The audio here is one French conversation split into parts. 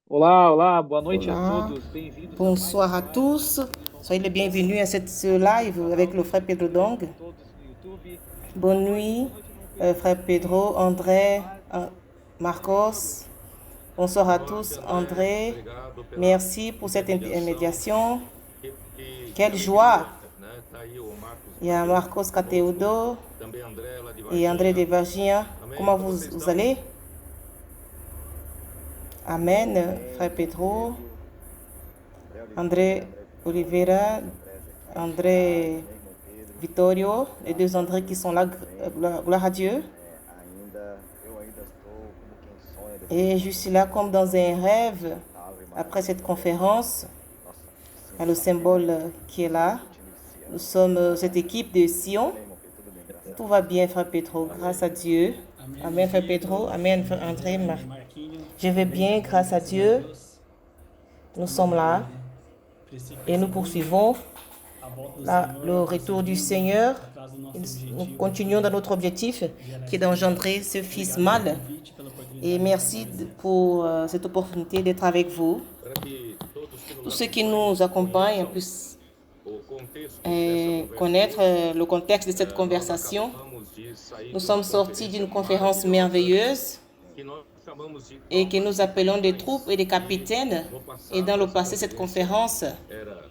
Olá, olá, boa noite a Olá, todos. Bem-vindos a mais bonsoir uma à live tous. Soyez les aqui bienvenus à ce no nosso live avec canal. le frère Pedro Bem-vindos a Dong. todos no YouTube. Bonne Boa nuit, noite no Facebook frère também. Pedro, André, Marcos, boa noite a Marcos. todos. Bonsoir Boa à noite, tous, André. André. Obrigado pela Merci pour cette intermediação. intermédiation. Que Quelle joie! alegria, né? Tá aí o Marcos Il y a Cateudo Marcos conosco, Cateudo também André lá de et André de Varginha. Virginia. Amém? Comment Como vocês vous estão? allez? Amen, frère Amém, Pedro. Hélio, André Oliveira, André André Vitório, Oliveira, André Felicidade, André né, irmão Pedro? Vittorio, les deux Graças a André qui Deus, sont là, tudo bem. gloire à Dieu. Eu ainda estou como quem sonha depois Et dessa je suis là conferência comme dans un rêve Ave après Maria, cette né? conférence. Nossa, Il y a Sion le Família, symbole né? qui est là. Do time de Nous Sião. sommes cette équipe de Sion. Amém, irmão Pedro, tudo bem, graças a Tout va Deus. bien, frère Pedro, grâce à Amém. Dieu. Amém, Amen, frère Pedro. Pedro. Amen, frère Amém, André. amém, Marquinho. Je vais Bem bien, também, grâce à graças a Dieu. Deus. Nous sommes là Estamos precificando et nous poursuivons a volta do là, Senhor, le retour du Seigneur. atrás do nosso Nous objetivo, continuons dans notre objectif qui est d'engendrer ce Fils mâle. Et merci pour cette opportunité d'être avec vous. Para que todos que Tous nos ceux qui nous accompagnent conheçam puissent o contexto dessa connaître conversa. le contexte de cette Nós conversation. acabamos de sair Nous de sommes uma sortis d'une conférence maravilhosa merveilleuse que nós chamamos de et que nous appelons des troupes et des E capitaines. no passado, Et dans le essa passé, cette conférence, era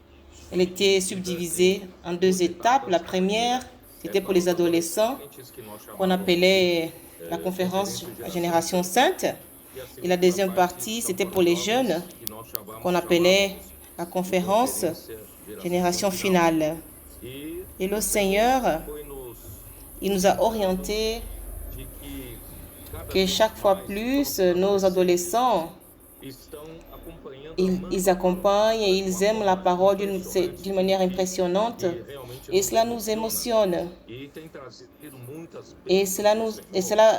elle était subdivisée en deux étapes. La première, c'était pour les adolescents, que nós qu'on chamamos appelait la conférence Génération Sainte. Et la deuxième partie, c'était pour les jeunes, que nós qu'on chamamos appelait la conférence Génération Finale. E Et le Seigneur, foi nos il nous a orientés de que cada que chaque fois plus, nos adolescents, estão acompanhando ils accompagnent et ils aiment la parole d'une manière impressionnante. realmente Et cela nous émotionne. e tem trazido muitas Et cela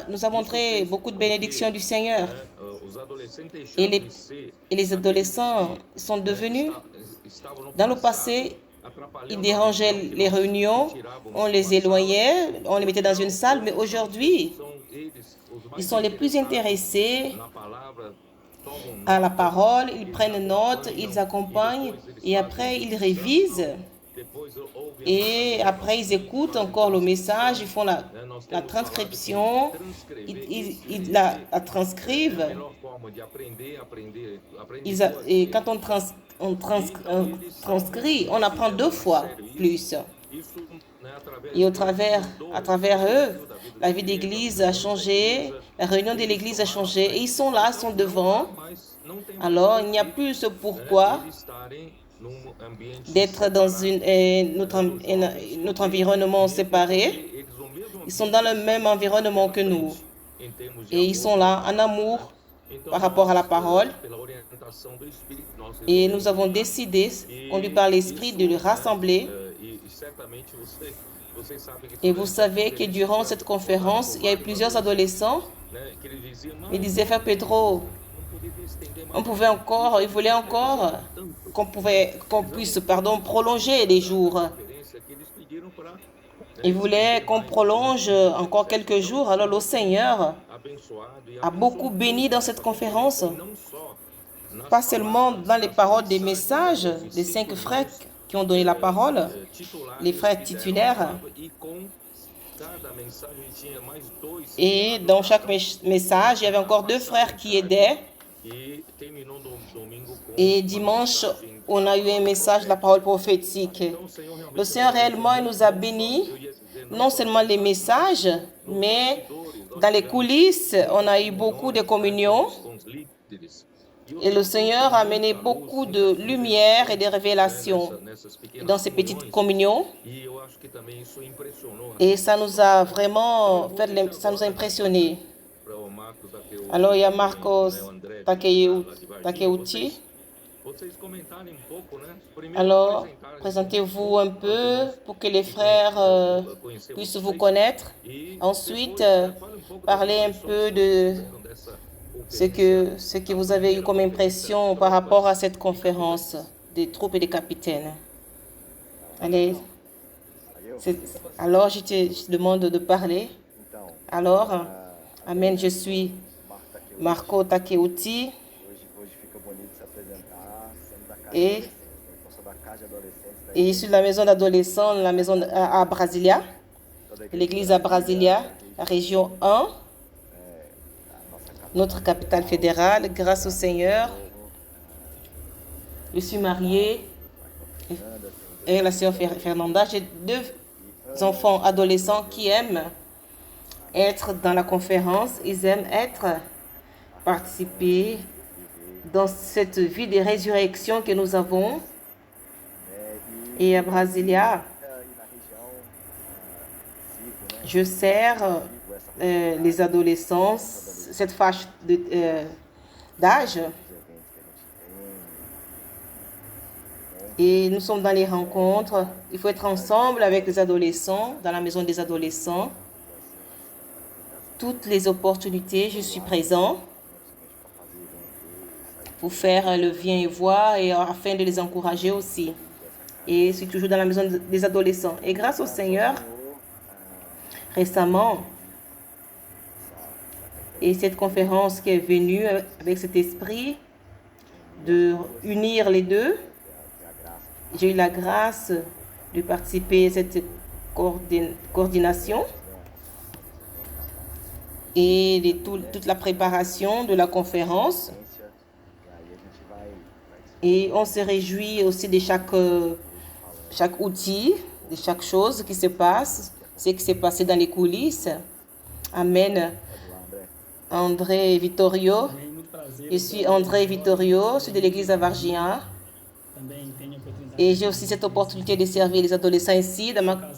nous a montré beaucoup de bénédictions du Seigneur. os adolescentes Et deixaram de ser les adolescents sont devenus, estavam no dans le passé, ils atrapalhando dérangeaient les réunions, on les éloignait, on les mettait dans une salle, mais aujourd'hui, são eles os ils mais sont les plus intéressés na palavra tomam à la parole, ils prennent note, ils accompagnent et après ils révisent depois ouvem et après ils écoutent encore le message, ils font la nós temos transcription, transcrever ils la transcrivent. a melhor forma de aprender Et quand on transcrit, on apprend deux fois plus. isso né, através Et à travers eux, la vie d'église a changé, la réunion de l'église a changé, et ils sont là, sont devant. mas não tem Alors, il n'y a plus ce pourquoi eles estarem num ambiente d'être dans notre environnement séparé. eles no mesmo Ils sont dans le même environnement que nous. em termos de Et ils sont là en amour então, par rapport à la parole. pela orientação do Espírito nós Et nous avons décidé, conduit par l'Esprit, de le rassembler. e certamente vocês sabem que Et vous savez que durant cette conférence, il y a eu plusieurs adolescents. né, que eles diziam não, Ils disaient, Frère Pedro, não poderia estender mais on pouvait encore, ils voulaient encore qu'on puisse, prolonger les jours. a conferência que eles pediram para Ils voulaient qu'on prolonge encore quelques jours. Alors le Seigneur abençoado e a beaucoup béni dans cette conférence, não só nas pas seulement dans les paroles des messages des 5 frères qui ont donné la parole, titulares les frères que deram a titulaires. palavra, e com cada mensagem tinha mais dois Et dans chaque message, il y avait encore 2 frères qui aidaient. e terminou no domingo com Et dimanche, on a eu un message de la parole prophétique. então o Senhor realmente Le Seigneur réellement il nous a bénis, non seulement les messages, mais dans les coulisses, on a eu beaucoup de communions. com os líderes Et le Seigneur a amené beaucoup de lumière et de révélations nessas pequenas dans ces petites communions. e eu acho que também isso impressionou Et ça nous a vraiment ça nous a impressionnés. para o Marcos aqui o Alors il y a Marcos André Takeuchi. vocês comentarem pouco né primeiro Alors, apresentar présentez-vous un peu pour que les frères puissent vous connaître. e Ensuite, fale pouco parlez un peu de dessa ce que vous avez eu comme impression par rapport à cette conférence des troupes et des capitaines. Allez, alors je te demande de parler. Então, Alors, Amen, je suis Marco Takeuchi. Marco Takeuchi. Hoje fica Et, Eu sou da casa de adolescentes da et je suis de la maison d'adolescents, la maison à Brasilia, toda a l'église à Brasilia, la région 1, a nossa capital. notre capitale fédérale. Grâce au Seigneur, je suis mariée avec la sœur Fernanda. J'ai 2 enfants adolescents qui aiment être dans la conférence. Ils aiment participer dans cette vie de résurrection que nous avons. Et à Brasilia, E na região, sigo, né? je sers les adolescents, cette fâche d'âge. Os eventos que a gente tem. Et nous sommes dans les rencontres. Il faut être ensemble avec les adolescents, dans la maison des adolescents. Toutes les opportunités, je suis présent pour faire le viens et voir et afin de les encourager aussi. Et je suis toujours dans la maison des adolescents. Et grâce au Seigneur, récemment, et cette conférence qui est venue avec cet esprit de unir les deux, j'ai eu la grâce de participer à cette coordination et de toute la préparation de la conférence. Et on se réjouit aussi de chaque outil, de chaque chose qui se passe, ce qui s'est passé dans les coulisses. Amen. André Vittorio. Também muito prazer. Je suis André Vittorio, je suis de l'église à Varginha. Também tenho a oportunidade. Et j'ai aussi cette opportunité de servir les adolescents ici.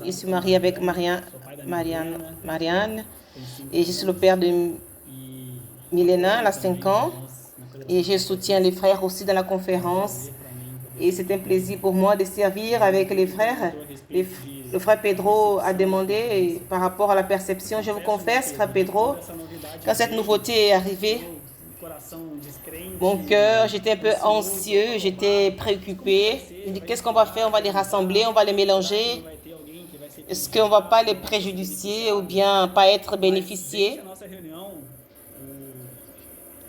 Je suis mariée avec Marianne. Et je suis le père de E Milena, elle a 5 ans. nós, na coisa Et je soutiens les frères aussi dans la conférence. pra mim, Et c'est un plaisir pour moi de servir avec les frères. Le frère Pedro a demandé par rapport à la perception. Je vous confesse, frère Pedro, essa novidade, quand cette nouveauté est arrivée, o coração descrente, mon cœur, j'étais un peu anxieux, j'étais préoccupée. Je dis, qu'est-ce qu'on va faire? On va les rassembler, on va les mélanger. vai ter alguém que vai ser Est-ce qu'on ne va pas les préjudicier ou bien pas être bénéficiés? a nossa reunião,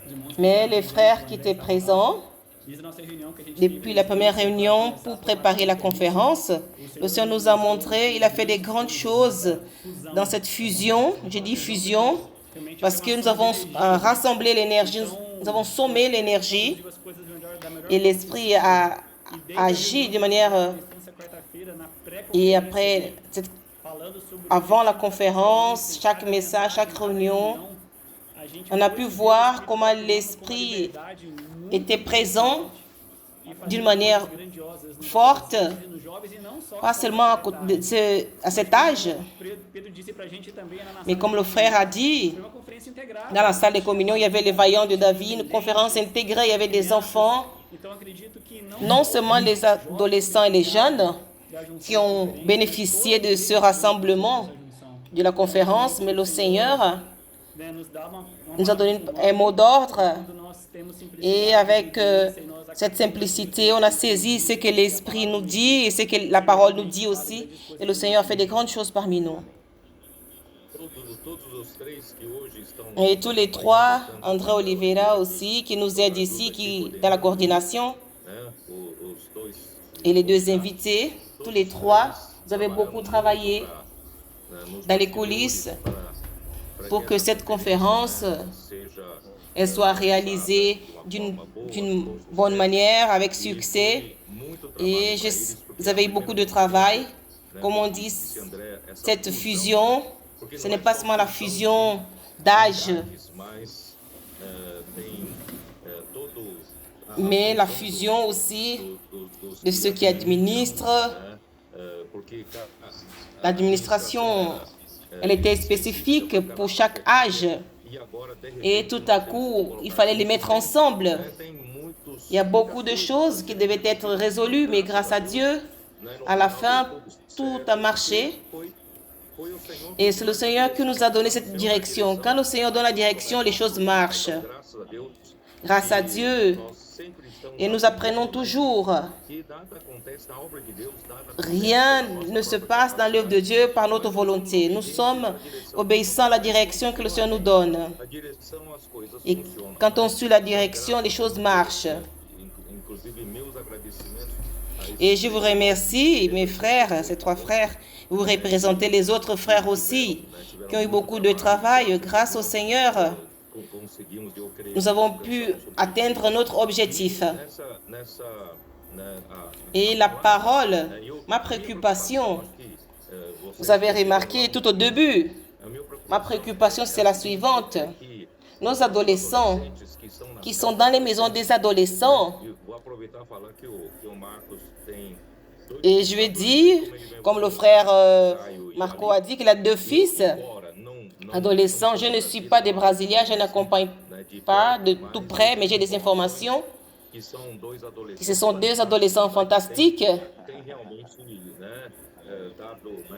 os irmãos Mais les frères qui étaient présents, desde a nossa reunião que a gente depuis la première réunion pour préparer la conférence, le Seigneur nous a montré, il a fait des grandes choses dans cette fusion. Je dis fusion parce que nous avons rassemblé l'énergie, nous avons sommé l'énergie as coisas da melhor et l'Esprit a agi de manière... instância quarta-feira na pré Et après, falando sobre avant la conférence, chaque message, chaque réunion, a gente on a pu voir comment l'Esprit était présent d'une manière forte, nos jovens e não só. pas seulement à cet âge, Pedro disse pra gente também na nossa mais comme le frère a dit, uma conferência integrada. dans la salle de communion, il y avait les vaillants de David, une conférence intégrée, il y avait des enfants, Então acredito que non seulement les adolescents et les jeunes qui ont bénéficié de ce rassemblement de la conférence, mais le Seigneur nos dá uma nous a donné un mot d'ordre. nós temos simplicidade Et avec cette simplicité, on a saisi ce que l'Esprit nous dit et ce que la parole nous dit aussi. Et le Seigneur fait des grandes choses parmi nous. Todos os três que hoje estão Et tous les 3, André Oliveira aussi, qui nous aide ici, qui dans la coordination, né, os dois et les 2 invités, tous les 3, vous avez beaucoup travaillé dans les coulisses pour que cette conférence seja elle soit réalisée d'une bonne manière, avec succès. Et vous avez eu beaucoup de travail. Comme on dit, cette fusion, ce n'est pas seulement la fusion d'âge, mais tem todo mais la fusion aussi de ceux qui administrent. porque L'administration, elle était spécifique pour chaque âge. e agora de repente Et tout à coup, il fallait les mettre ensemble. tem muitos Il y a beaucoup de choses qui devaient être résolues, mais grâce à Dieu, à la fin, tout a marché. foi o Senhor, Et c'est le Seigneur qui nous a donné cette direction. Quand le Seigneur donne la direction, les choses marchent. graças a Deus, Grâce à Dieu. nós sempre estamos Et nous apprenons toujours. que nada acontece na obra de Deus, nada Rien ne se passe dans l'œuvre de Dieu par notre volonté. Nous sommes obéissants à la direction que le Seigneur nous donne. a direção as coisas Et funcionam. quand on suit la direction, les choses marchent. inclusive meus agradecimentos a esses Et je vous remercie, mes frères, ces trois frères. Vous représentez les autres frères aussi, qui ont eu beaucoup de travail. Grâce au Seigneur, conseguimos, eu creio, nous avons pu atteindre notre objectif. Et la parole, ma préoccupation, vous avez remarqué tout au début, ma préoccupation c'est la suivante. Nos adolescents qui sont dans les maisons des adolescents, et je vais dire, comme le frère Marco a dit, qu'il a 2 fils adolescents. Je ne suis pas des Brésiliens, je n'accompagne pas de tout près, mais j'ai des informations. Ce sont 2 adolescents fantastiques.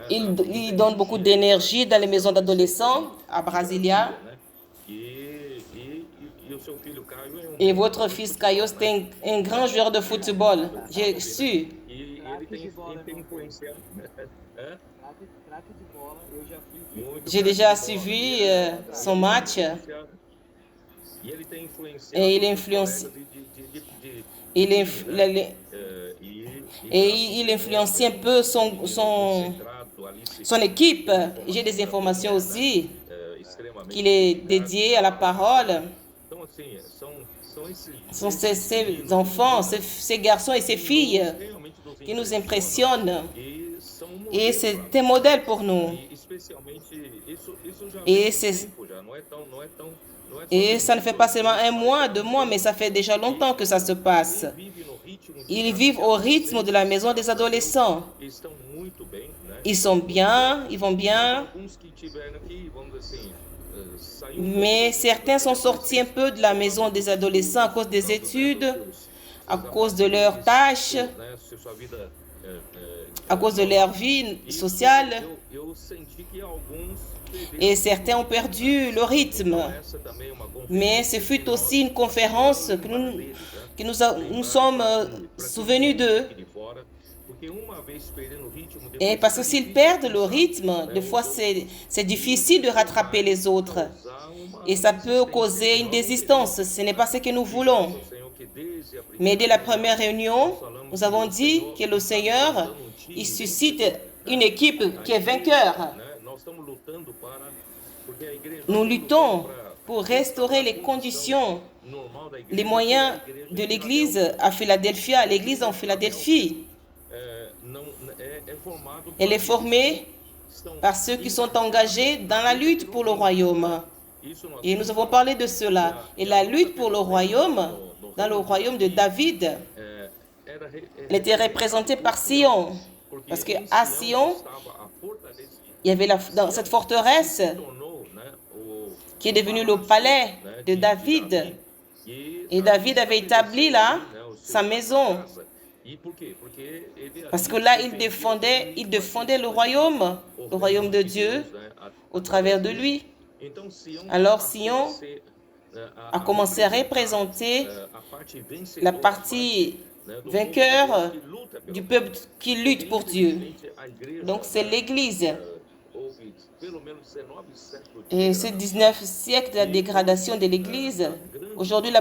Ils donnent beaucoup d'énergie dans les maisons d'adolescents à Brasilia. Et votre fils Caio est un grand joueur de football. J'ai su. J'ai déjà suivi son match. Et il influence. Il influencie un peu son équipe. J'ai des informations aussi qu'il est dédié à la parole. Ce sont ces enfants, ces garçons et ces filles qui nous impressionnent. Et c'est un modèle pour nous. Et ça ne fait pas seulement 1 mois, 2 mois, mais ça fait déjà longtemps que ça se passe. Ils vivent au rythme de la maison des adolescents. Ils sont bien, ils vont bien. Mais certains sont sortis un peu de la maison des adolescents à cause des études, à cause de leurs tâches, à cause de leur vie sociale. Et certains ont perdu le rythme. Mais ce fut aussi une conférence que nous sommes souvenus d'eux. Et parce que s'ils perdent le rythme, des fois c'est difficile de rattraper les autres. Et ça peut causer une désistance. Ce n'est pas ce que nous voulons. Mais dès la première réunion, nous avons dit que le Seigneur, il suscite une équipe qui est vainqueur. Nous luttons pour restaurer les conditions, les moyens de l'Église à Philadelphie, l'Église en Philadelphie. Elle est formée par ceux qui sont engagés dans la lutte pour le royaume. Et nous avons parlé de cela. Et la lutte pour le royaume, dans le royaume de David, elle était représentée par Sion. Parce qu'à Sion, il y avait dans cette forteresse qui est devenue le palais de David. Et David avait établi là sa maison. Parce que là, il défendait le royaume de Dieu au travers de lui. Alors Sion a commencé à représenter la partie vainqueur du peuple qui lutte pour Dieu. Donc c'est l'Église. Et ce 19 siècle de la dégradation de l'Église, aujourd'hui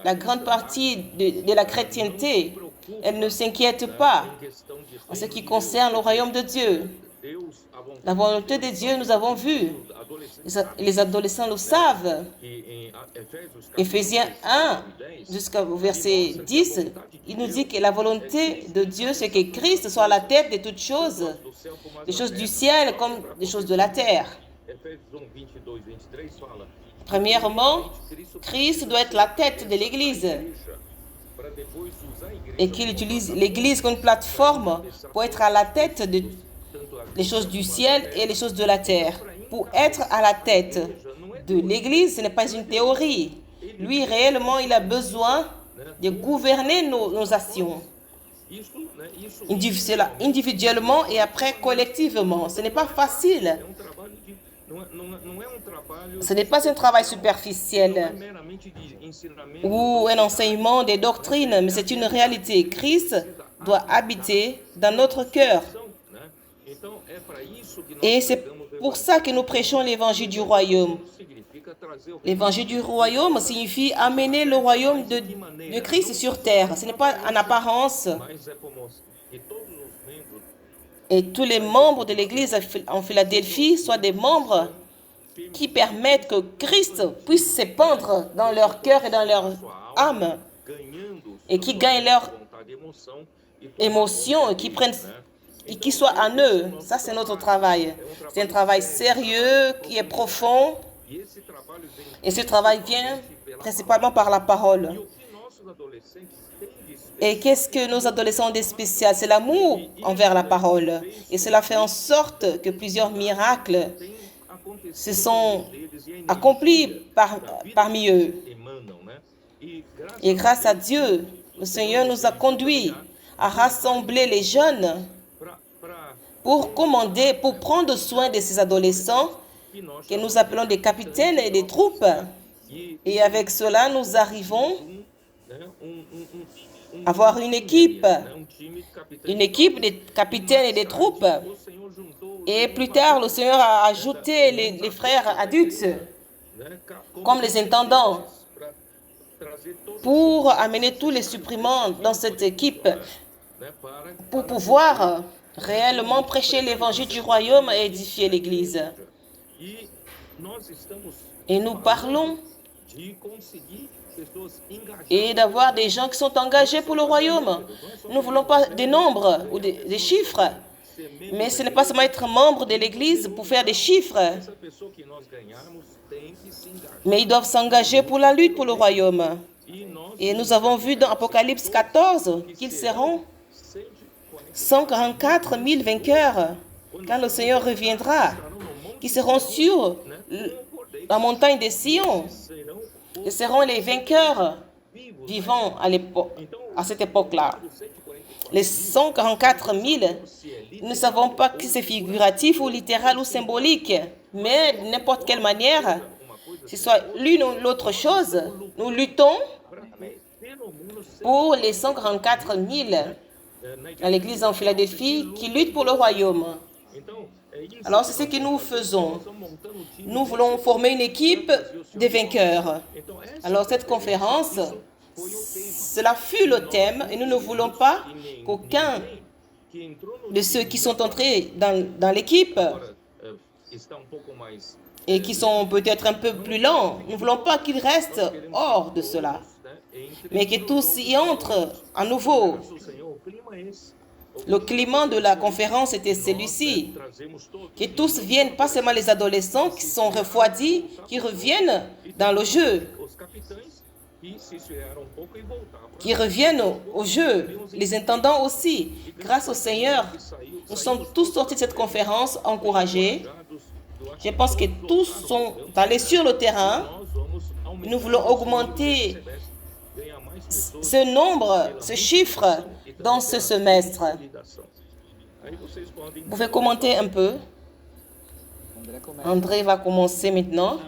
la grande partie de la chrétienté, elle ne s'inquiète pas en ce qui concerne le royaume de Dieu. La volonté de Dieu, nous avons vu. Les adolescents le savent. Éphésiens 1, jusqu'au verset 10, il nous dit que la volonté de Dieu, c'est que Christ soit la tête de toutes choses, des choses du ciel comme des choses de la terre. Premièrement, Christ doit être la tête de l'Église et qu'il utilise l'Église comme plateforme pour être à la tête des choses du ciel et les choses de la terre. Pour être à la tête de l'Église, ce n'est pas une théorie. Lui, réellement, il a besoin de gouverner nos actions. Individuellement et après collectivement. Ce n'est pas facile. Ce n'est pas un travail superficiel ou un enseignement des doctrines, mais c'est une réalité. Christ doit habiter dans notre cœur. Et c'est pour ça que nous prêchons l'évangile du royaume. L'évangile du royaume signifie amener le royaume de Christ sur terre. Ce n'est pas en apparence. Et tous les membres de l'Église en Philadelphie soient des membres qui permettent que Christ puisse s'épandre dans leur cœur et dans leur âme et qui gagnent leur émotion, et qui soient en eux. Ça, c'est notre travail. C'est un travail sérieux, qui est profond. Et ce travail vient principalement par la parole. Et qu'est-ce que nos adolescents ont de spécial? C'est l'amour envers la parole. Et cela fait en sorte que plusieurs miracles se sont accomplis parmi eux. Et grâce à Dieu, le Seigneur nous a conduits à rassembler les jeunes pour prendre soin de ces adolescents que nous appelons des capitaines et des troupes. Et avec cela, nous arrivons à avoir une équipe de capitaines et des troupes. Et plus tard, le Seigneur a ajouté les frères adultes, comme les intendants, pour amener tous les supprimants dans cette équipe, pour pouvoir réellement prêcher l'évangile du royaume et édifier l'Église. Et nous parlons et d'avoir des gens qui sont engagés pour le royaume. Nous ne voulons pas des nombres ou des chiffres, mais ce n'est pas seulement être membre de l'Église pour faire des chiffres, mais ils doivent s'engager pour la lutte pour le royaume. Et nous avons vu dans Apocalypse 14 qu'ils seront 144 000 vainqueurs quand le Seigneur reviendra, qui seront sur la montagne de Sion. Ils seront les vainqueurs vivant à cette époque-là. Les 144 000, nous ne savons pas si c'est figuratif ou littéral ou symbolique, mais de n'importe quelle manière, que ce soit l'une ou l'autre chose, nous luttons pour les 144 000 dans l'église en Philadelphie qui luttent pour le royaume. Alors, c'est ce que nous faisons. Nous voulons former une équipe de vainqueurs. Alors, cette conférence, cela fut le thème et nous ne voulons pas qu'aucun de ceux qui sont entrés dans l'équipe et qui sont peut-être un peu plus lents, nous ne voulons pas qu'ils restent hors de cela, mais que tous y entrent à nouveau. Le climat de la conférence était celui-ci, que tous viennent, pas seulement les adolescents qui sont refroidis, qui reviennent dans le jeu, qui reviennent au jeu, les intendants aussi. Grâce au Seigneur, nous sommes tous sortis de cette conférence encouragés. Je pense que tous sont allés sur le terrain. Nous voulons augmenter ce nombre, ce chiffre dans ce semestre. Vous pouvez commenter un peu. André va commencer maintenant.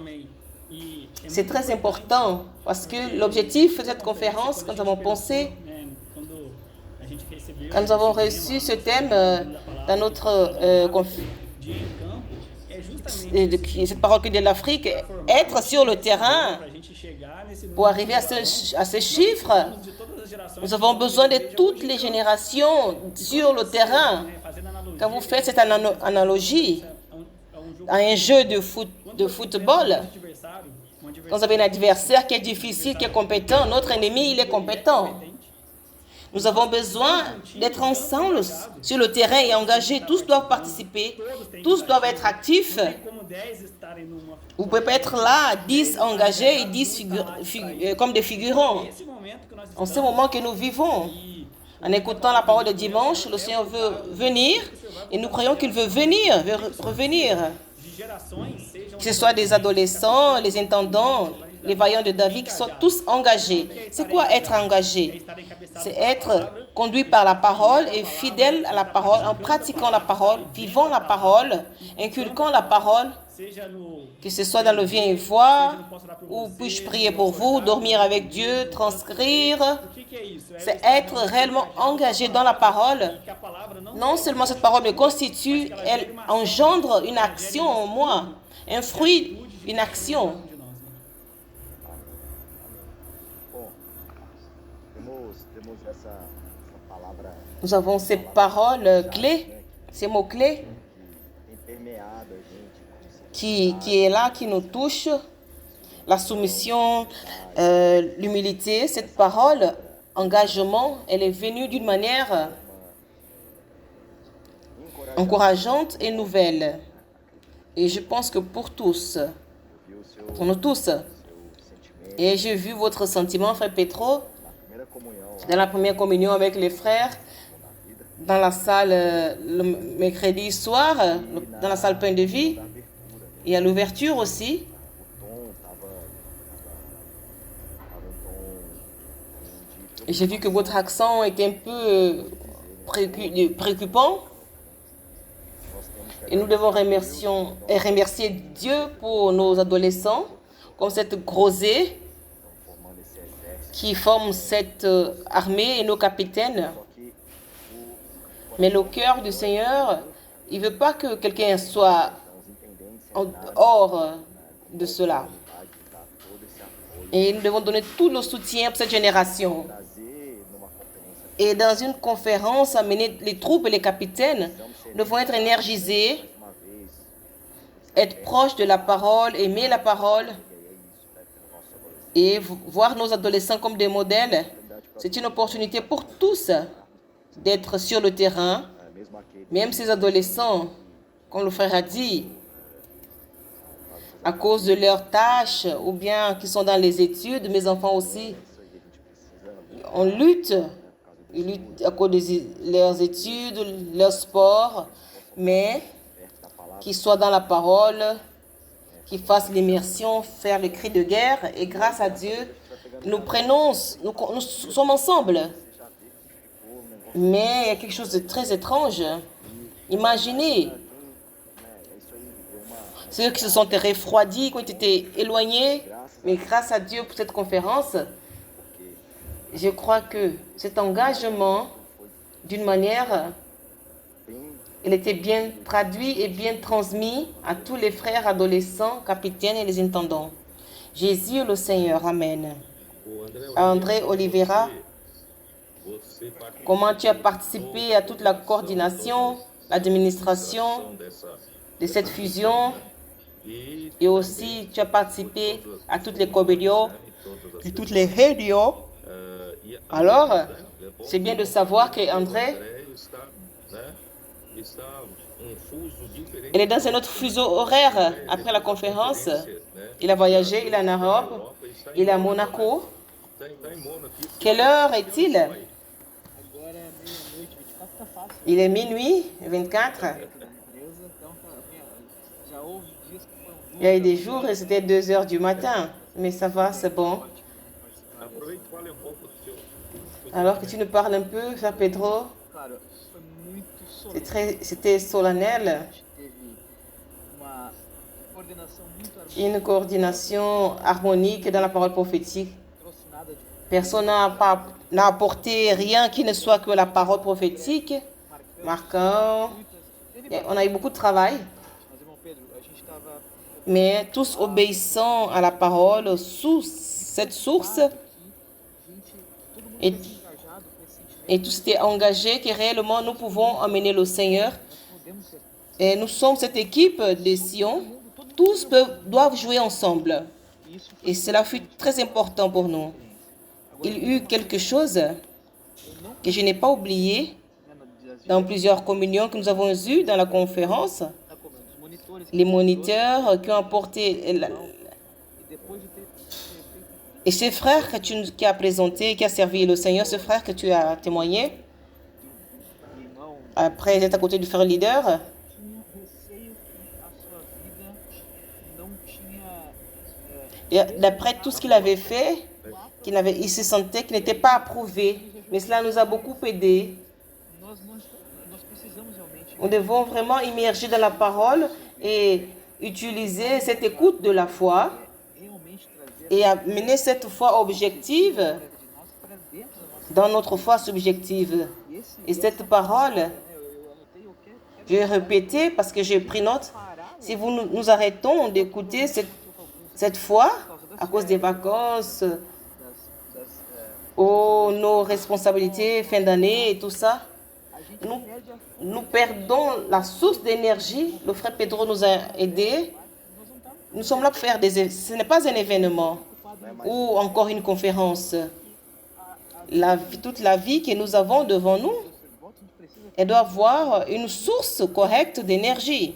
C'est très important parce que l'objectif de cette conférence, quand nous avons pensé, quand nous avons reçu ce thème dans notre cette parole de l'Afrique, être sur le terrain pour arriver à ce chiffre. Nous avons besoin de toutes les générations sur le terrain. Quand vous faites cette analogie à un jeu de football, quand vous avez un adversaire qui est difficile, qui est compétent, notre ennemi, il est compétent. Nous avons besoin d'être ensemble sur le terrain et engagés. Tous doivent participer, tous doivent être actifs. Vous pouvez pas être là, 10 engagés et 10 comme des figurants. En ce moment que nous vivons, en écoutant la parole de dimanche, le Seigneur veut venir et nous croyons qu'il veut venir, veut revenir. Que ce soit des adolescents, les intendants, les vaillants de David qui sont tous engagés. C'est quoi être engagé? C'est être conduit par la parole et fidèle à la parole, en pratiquant la parole, vivant la parole, inculquant la parole, que ce soit dans le viens et voix, ou puis-je prier pour vous, dormir avec Dieu, transcrire. C'est être réellement engagé dans la parole. Non seulement cette parole me constitue, elle engendre une action en moi, un fruit, une action. temos essa palavra Nous avons ces paroles clés, ces mots clés que tem permeado a gente, qui est là, qui nous touche. La soumission, l'humilité, cette parole, engagement, elle est venue d'une manière encourageante et nouvelle. Et je pense que pour tous, pour nous tous, et j'ai vu votre sentiment, frère Petro, primeira comunhão, dans la première communion avec les frères, dans la salle le mercredi soir, dans la salle Pain de Vie, et à l'ouverture aussi. Et j'ai vu que votre accent était un peu préoccupant. Et nous devons remercier Dieu pour nos adolescents, comme cette Grosée qui forme cette armée et nos capitaines. Mais le cœur du Seigneur, il ne veut pas que quelqu'un soit hors de cela. Et nous devons donner tout le soutien pour cette génération. Et dans une conférence, amener les troupes et les capitaines devront être énergisés, être proches de la parole, aimer la parole et voir nos adolescents comme des modèles. C'est une opportunité pour tous d'être sur le terrain, même ces adolescents, comme le frère a dit, à cause de leurs tâches ou bien qui sont dans les études, mes enfants aussi, on lutte. Ils luttent à cause de leurs études, leur sport, mais qu'ils soient dans la parole, qu'ils fassent l'immersion, faire le cri de guerre. Et grâce à Dieu, nous sommes ensemble. Mais il y a quelque chose de très étrange. Imaginez ceux qui se sont refroidis, qui ont été éloignés, mais grâce à Dieu pour cette conférence, je crois que cet engagement, d'une manière, il était bien traduit et bien transmis à tous les frères adolescents, capitaines et les intendants. Jésus le Seigneur, Amen. André Oliveira, comment tu as participé à toute la coordination, l'administration de cette fusion, et aussi tu as participé à toutes les communions et toutes les réunions. Alors, c'est bien de savoir qu'André, il est dans un autre fuseau horaire après la conférence. Il a voyagé, il est en Europe, il est à Monaco. Quelle heure est-il? Il est minuit 24. Il y a eu des jours et c'était 2 heures du matin. Mais ça va, c'est bon. Alors que tu nous parles un peu, frère Pedro, c'était solennel. Une coordination harmonique dans la parole prophétique. Personne n'a apporté rien qui ne soit que la parole prophétique. Marquant. On a eu beaucoup de travail. Mais tous obéissant à la parole sous cette source. Et tous étaient engagés que réellement nous pouvons amener le Seigneur. Et nous sommes cette équipe de Sion. Tous doivent jouer ensemble. Et cela fut très important pour nous. Il y eut quelque chose que je n'ai pas oublié dans plusieurs communions que nous avons eues dans la conférence. Les moniteurs qui ont apporté... Et ce frère qui a présenté, qui a servi le Seigneur, ce frère que tu as témoigné, après être à côté du frère leader, et d'après tout ce qu'il avait fait, il se sentait qu'il n'était pas approuvé. Mais cela nous a beaucoup aidé. Nous devons vraiment immerger dans la parole et utiliser cette écoute de la foi et amener cette foi objective dans notre foi subjective. Et cette parole, je vais répéter parce que j'ai pris note. Si nous arrêtons d'écouter cette foi à cause des vacances nos responsabilités, fin d'année et tout ça, nous perdons la source d'énergie. Le frère Pedro nous a aidés. Nous sommes là pour faire ce n'est pas un événement ou encore une conférence. Toute la vie que nous avons devant nous, elle doit avoir une source correcte d'énergie.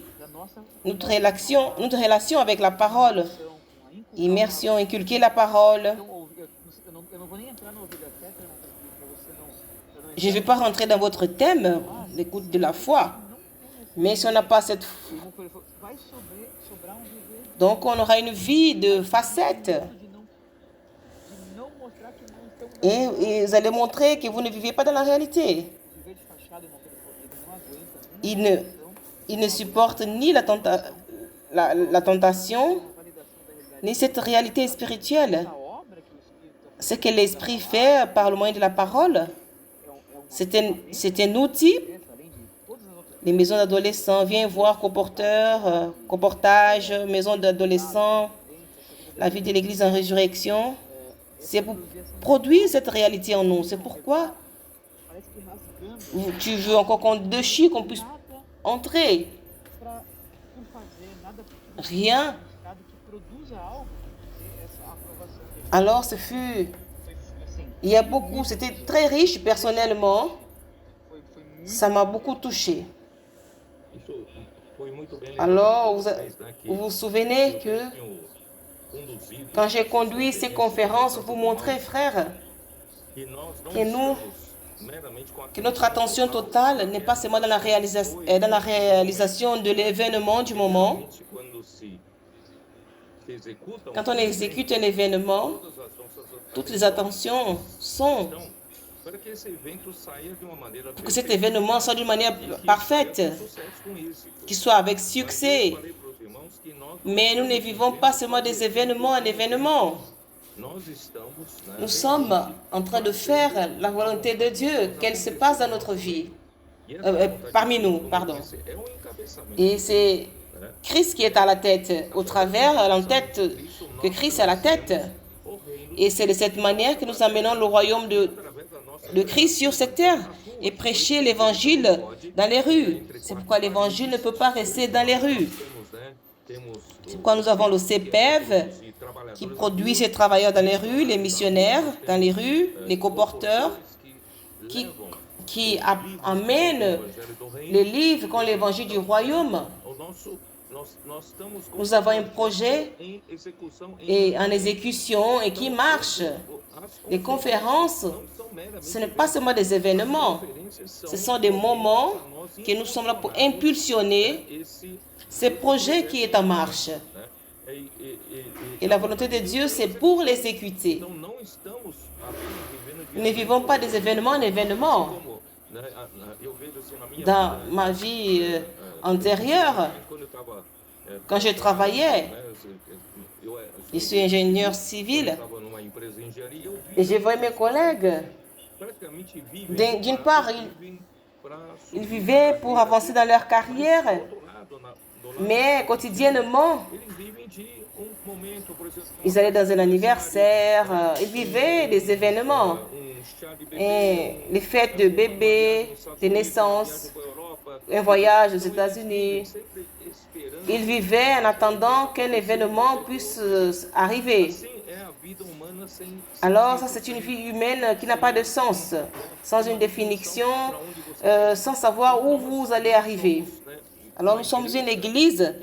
Notre relation avec la parole, immersion, inculquer la parole. Je ne vais pas rentrer dans votre thème, l'écoute de la foi. Mais si on n'a pas cette foi, donc on aura une vie de facettes. Et vous allez montrer que vous ne vivez pas dans la réalité. Il ne supporte ni la tentation, ni cette réalité spirituelle. Ce que l'Esprit fait par le moyen de la parole, c'est un outil. Les maisons d'adolescents, viens voir comportage, maison d'adolescents, la vie de l'Église en résurrection. C'est pour produire cette réalité en nous. C'est pourquoi tu veux encore qu'on déchire, qu'on puisse entrer. Rien. Alors, il y a beaucoup, c'était très riche personnellement. Ça m'a beaucoup touché. Alors, vous vous souvenez que quand j'ai conduit ces conférences, vous montrer, frère, que notre attention totale n'est pas seulement dans la réalisation de l'événement du moment. Quand on exécute un événement, toutes les attentions sont pour que cet événement soit d'une manière parfaite, qu'il soit avec succès. Mais nous ne vivons pas seulement des événements en événements. Nous sommes en train de faire la volonté de Dieu, qu'elle se passe dans notre vie, parmi nous, pardon. Et c'est Christ qui est à la tête, au travers l'entête que Christ est à la tête. Et c'est de cette manière que nous amenons le royaume de Christ sur cette terre et prêcher l'évangile dans les rues. C'est pourquoi l'évangile ne peut pas rester dans les rues. C'est pourquoi nous avons le CPEV qui produit ces travailleurs dans les rues, les missionnaires dans les rues, les colporteurs qui amènent les livres comme l'évangile du royaume. Nous avons un projet en exécution et qui marche. Les conférences, ce n'est pas seulement des événements, ce sont des moments que nous sommes là pour impulsionner ce projet qui est en marche. Et la volonté de Dieu, c'est pour l'exécuter. Nous ne vivons pas des événements en événements. Dans ma vie antérieure, quand je travaillais, je suis ingénieur civil, et je voyais mes collègues, d'une part, ils vivaient pour avancer dans leur carrière, mais quotidiennement, ils allaient dans un anniversaire, ils vivaient des événements, et les fêtes de bébés, des naissances, un voyage aux États-Unis. Ils vivaient en attendant qu'un événement puisse arriver. Alors, ça, c'est une vie humaine qui n'a pas de sens, sans une définition, sans savoir où vous allez arriver. Alors, nous sommes une église.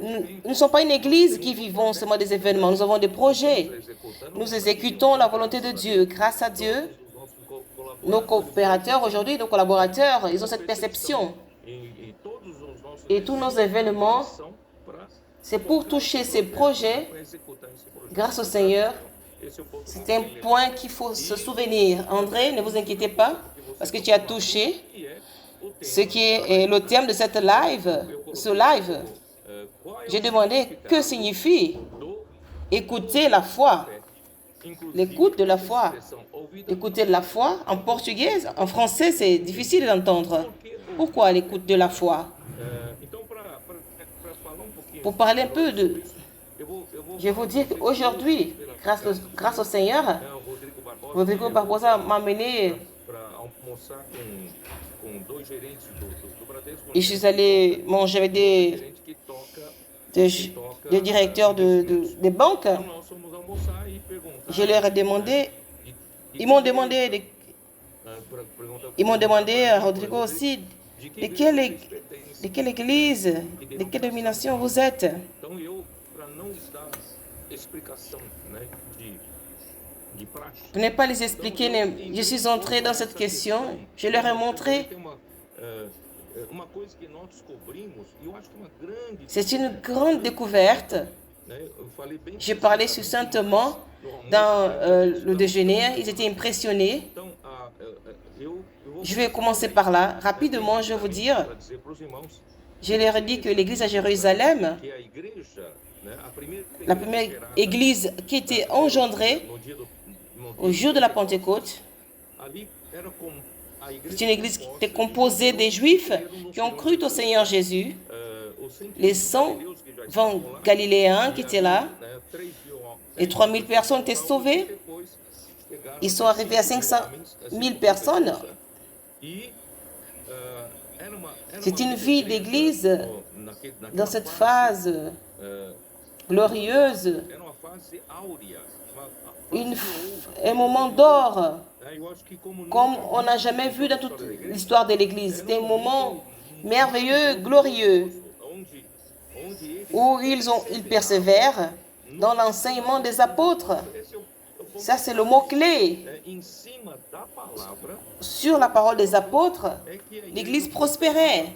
Nous ne sommes pas une église qui vivons seulement des événements. Nous avons des projets. Nous exécutons la volonté de Dieu. Grâce à Dieu, nos coopérateurs aujourd'hui, nos collaborateurs, ils ont cette perception. Et tous nos événements, c'est pour toucher ces projets grâce au Seigneur. C'est un point qu'il faut se souvenir. André, ne vous inquiétez pas, parce que tu as touché ce qui est le thème de ce live. J'ai demandé que signifie écouter la foi. L'écoute de la foi. Écouter de la foi en portugais, en français, c'est difficile d'entendre. Pourquoi l'écoute de la foi? Pour parler un peu de... Je vais vous dire qu'aujourd'hui, grâce au Seigneur, Rodrigo Barbosa m'a amené et je suis allé manger avec des directeurs des banques. Je leur ai demandé, ils m'ont demandé à Rodrigo aussi, de quelle église, de quelle dénomination vous êtes. Pour ne pas les expliquer, je suis entré dans cette question, je leur ai montré. C'est une grande découverte. J'ai parlé succinctement dans le déjeuner, ils étaient impressionnés. Je vais commencer par là. Rapidement, je vais vous dire, je leur ai dit que l'église à Jérusalem, la première église qui était engendrée au jour de la Pentecôte, c'est une église qui était composée des Juifs qui ont cru au Seigneur Jésus, les 120 Galiléens qui étaient là, et 3000 personnes étaient sauvées. Ils sont arrivés à 500 000 personnes. C'est une vie d'église dans cette phase glorieuse, un moment d'or, comme on n'a jamais vu dans toute l'histoire de l'église. Des moments merveilleux, glorieux, où ils persévèrent dans l'enseignement des apôtres. Ça, c'est le mot-clé. Sur la parole des apôtres, l'église prospérait.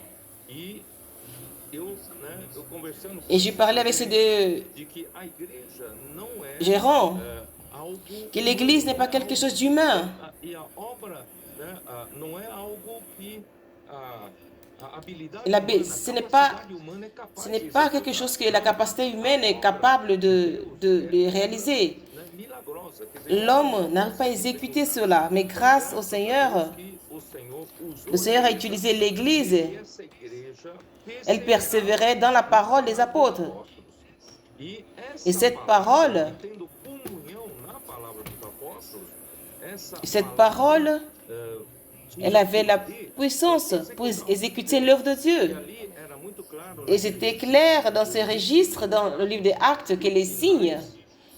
Et j'ai parlé avec ces deux gérants que l'église n'est pas quelque chose d'humain. Ce n'est pas quelque chose que la capacité humaine est capable de réaliser. L'homme n'a pas exécuté cela, mais grâce au Seigneur, le Seigneur a utilisé l'église. Elle persévérait dans la parole des apôtres. Et cette parole, elle avait la puissance pour exécuter l'œuvre de Dieu. Et c'était clair dans ces registres, dans le livre des Actes, que les signes,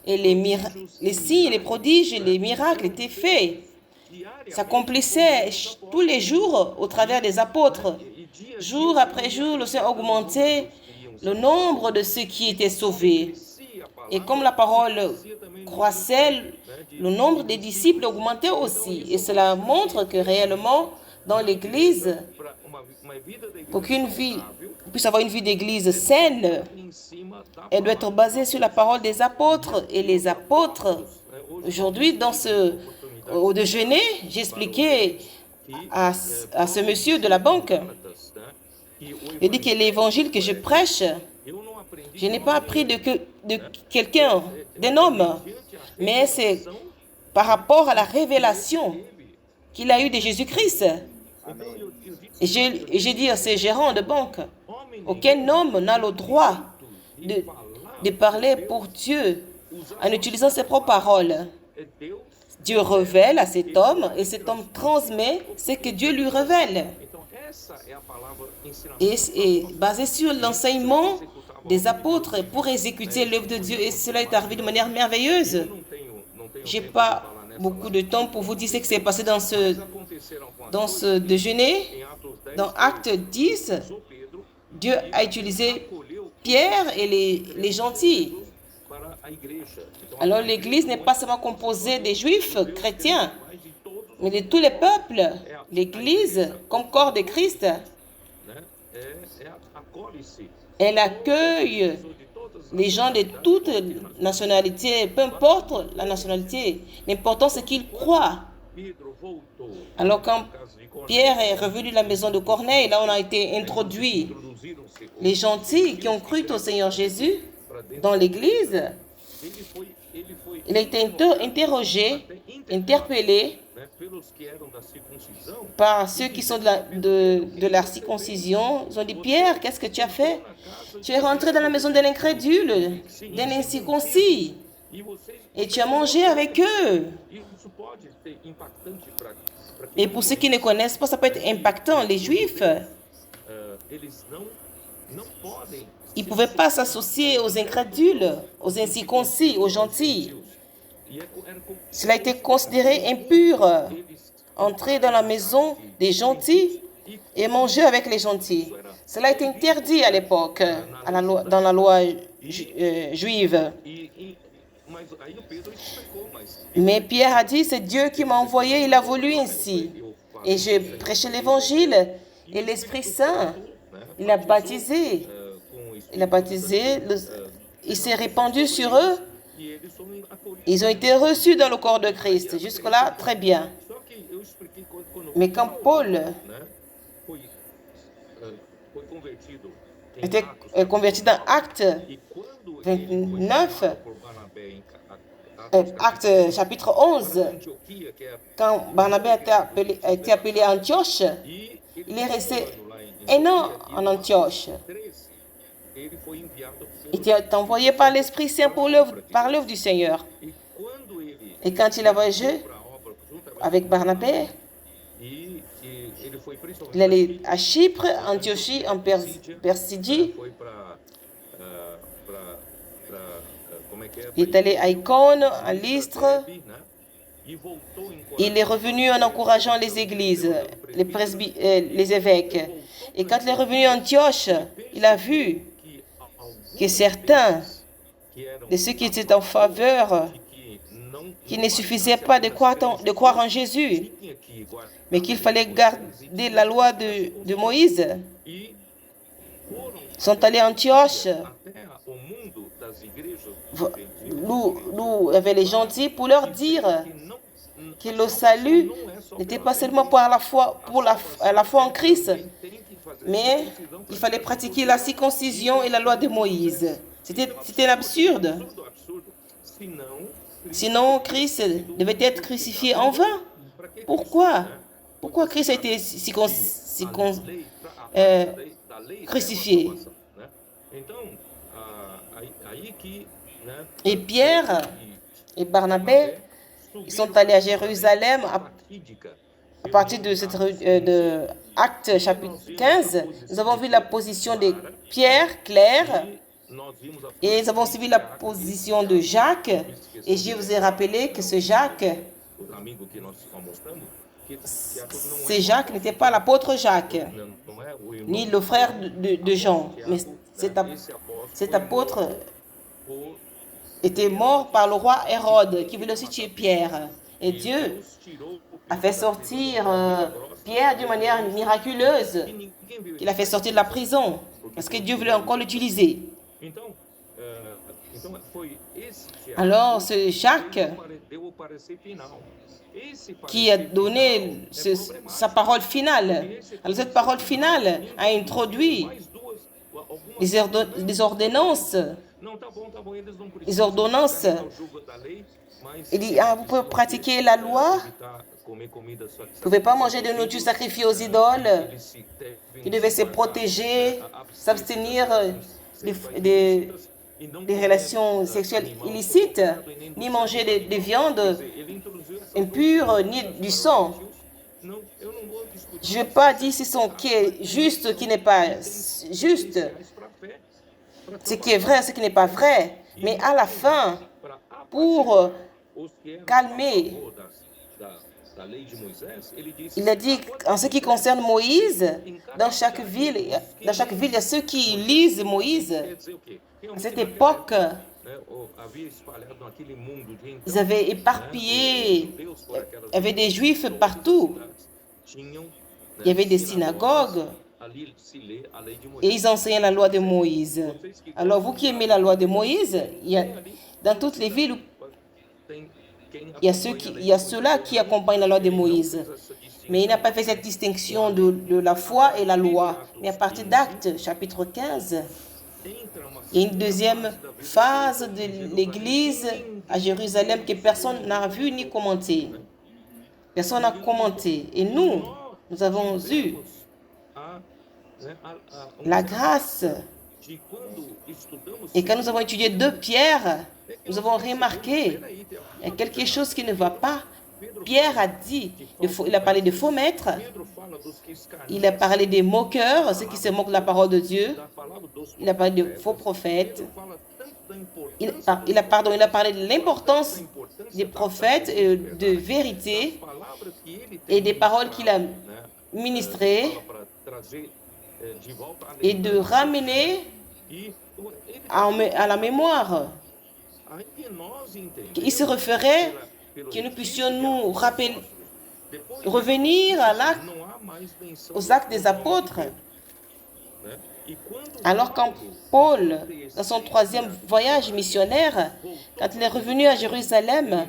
et les signes, les prodiges et les miracles étaient faits. S'accomplissait tous les jours au travers des apôtres. Jour après jour, le Seigneur augmentait le nombre de ceux qui étaient sauvés. Et comme la parole croissait, le nombre des disciples augmentait aussi. Et cela montre que réellement, dans l'Église, pour qu'une vie puisse avoir une vie d'Église saine, elle doit être basée sur la parole des apôtres. Et les apôtres, aujourd'hui, au déjeuner, j'expliquais à ce monsieur de la banque, il dit que l'évangile que je prêche, je n'ai pas appris de quelqu'un, d'un homme, mais c'est par rapport à la révélation qu'il a eue de Jésus-Christ. Et j'ai dit à ces gérants de banque, aucun homme n'a le droit de parler pour Dieu en utilisant ses propres paroles. Dieu révèle à cet homme et cet homme transmet ce que Dieu lui révèle. Et basé sur l'enseignement des apôtres pour exécuter l'œuvre de Dieu. Et cela est arrivé de manière merveilleuse. Je n'ai pas beaucoup de temps pour vous dire ce qui s'est passé dans ce déjeuner. Dans Acte 10, Dieu a utilisé Pierre et les gentils. Alors l'Église n'est pas seulement composée des Juifs chrétiens, mais de tous les peuples. L'Église, comme corps de Christ, elle accueille les gens de toutes nationalités, peu importe la nationalité. L'important, c'est qu'ils croient. Alors quand Pierre est revenu de la maison de Corneille, là on a été introduit. Les gentils qui ont cru au Seigneur Jésus dans l'Église, il a été interrogé, interpellé par ceux qui sont de la circoncision. Ils ont dit, Pierre, qu'est-ce que tu as fait? Tu es rentré dans la maison d'un incrédule, d'un incirconcis. Et tu as mangé avec eux. Isso pode ser impactante para Et pour ceux qui ne connaissent pas, ça peut être impactant. Les Juifs, eles não podem ils ne pouvaient pas s'associer aux incrédules, aux incirconcis, aux gentils. Cela a été considéré impur. Entrer dans la maison des gentils et manger avec les gentils. Cela a été interdit à l'époque, dans la loi juive. Mas aí o Pedro explicou, mas Mais Pierre a dit, c'est Dieu qui m'a envoyé, il a voulu ainsi. Et j'ai prêché l'évangile et l'Esprit Saint, il a baptisé. Il a baptisé, il s'est répandu sur eux. e eles foram acolhidos. Ils ont été reçus dans le corps de Christ. Jusque-là, très bien. Só que eu expliquei quando Mais quand Paul né, foi convertido em était Atos, converti dans Actes e quando ele foi 29, chamado por Barnabé em Atos, Actes chapitre 11, para Antioquia, que é quand Barnabé a été appelé à Antioche, e il est resté lá em un an en Antioche. 13, ele foi enviado Il était envoyé par l'Esprit Saint par l'œuvre du Seigneur. e quando ele Et quand il a voyagé para a obra juntamente avec Barnabé, ele foi principalmente il allait à Chypre, Antiochie, en Persidie. foi para como é que é? Il est allé à Icône, à Lystre. Né? E voltou em Il est revenu en encourageant les églises, les évêques. Et quand il est revenu à Antioche, il a vu que certains que eram de ceux qui étaient en faveur, que não qu'il ne suffisait pas de croire en Jésus, tinha que guardar mais qu'il fallait garder la loi de Moïse, e foram sont allés à Antioche, até o mundo das igrejas d'où il y avait les gentils, pour leur dire que não que le salut n'était pas seulement pour la foi en Christ, tem que fazer mais il fallait pratiquer la circoncision et la loi de Moïse. C'était absurde. absurdo. Senão, Sinon, Christ devait être crucifié en vain. Pourquoi? Pourquoi Christ a été crucifié? né? Então, aí que, né, Et Pierre et Barnabé, ils sont allés à Jérusalem fatídica à partir de Actes chapitre 15. Nous avons vu la position de Pierre, Claire, nós vimos a et nous avons suivi la position de Jacques. Et je vous ai rappelé que ce Jacques, o amigo que nós só mostramos que não ce Jacques n'était pas l'apôtre Jacques, não é o irmão ni le frère de Jean, mais cet esse apóstolo apôtre por était mort par le roi Hérode, qui voulait aussi tuer Pierre. Et Dieu Deus tirou a fait sortir Pierre d'une manière miraculeuse. ninguém viu. Il a fait sortir de la prison, parce que Dieu voulait encore l'utiliser. Então, foi esse que Alors, ce Jacques deu o parecer final. Esse qui a donné sa parole finale. Alors, cette parole finale a introduit mais duas, algumas les ordonnances. não tá bom, eles não Les precisam ordonnances. ao jugo da lei, mas Il dit, vous pouvez pratiquer la loi, evitar comer comida vous ne pouvez pas manger de nourriture sacrifiée aux idoles, eles se ils devaient se protéger, s'abstenir des relations sexuelles illicites, ni manger de viande ele introduziu essa impure, ni du sang. não, eu não vou discutir Je ne vais pas dire ce qui est juste, qui n'est pas juste, para fé, ce qui est vrai, ce qui n'est pas vrai, mais à la fin, para pour os que eram calmer. da lei de Moisés, ele disse Il a dit, en ce qui concerne Moïse, dans chaque ville, il y a ceux qui lisent Moïse. quer dizer o quê? À cette époque, Né, havia espalhado naquele mundo de ils avaient éparpillé, Deus por aquelas il y avait des juifs partout, tinham, il y avait des synagogues, ali se lê a lei de et Moisés. ils enseignaient la loi de Moïse. Alors vous qui aimez la loi de Moïse, dans toutes les villes, Tem quem il y a ceux-là qui accompagnent la loi de Moïse. Mais il n'a pas fait cette distinction de la foi et la loi. Mais à partir d'Actes, chapitre 15, entra uma il y a une deuxième phase de l'Église à Jérusalem que personne n'a vu ni commenté. Personne n'a commenté. Et nous avons eu la grâce. de quando estudamos Et quand nous avons étudié 2 Pierre, nous avons remarqué il y a quelque chose qui ne va pas. Pierre a dit, il a parlé de faux maîtres, il a parlé des moqueurs, ceux qui se moquent de la parole de Dieu, il a parlé de faux prophètes, il a parlé de l'importance des prophètes et de vérité et des paroles qu'il a ministrées et de ramener à la mémoire. Il se référait que nous puissions nous rappeler, revenir aux actes des apôtres. Alors quand Paul, dans son 3e voyage missionnaire, quand il est revenu à Jérusalem,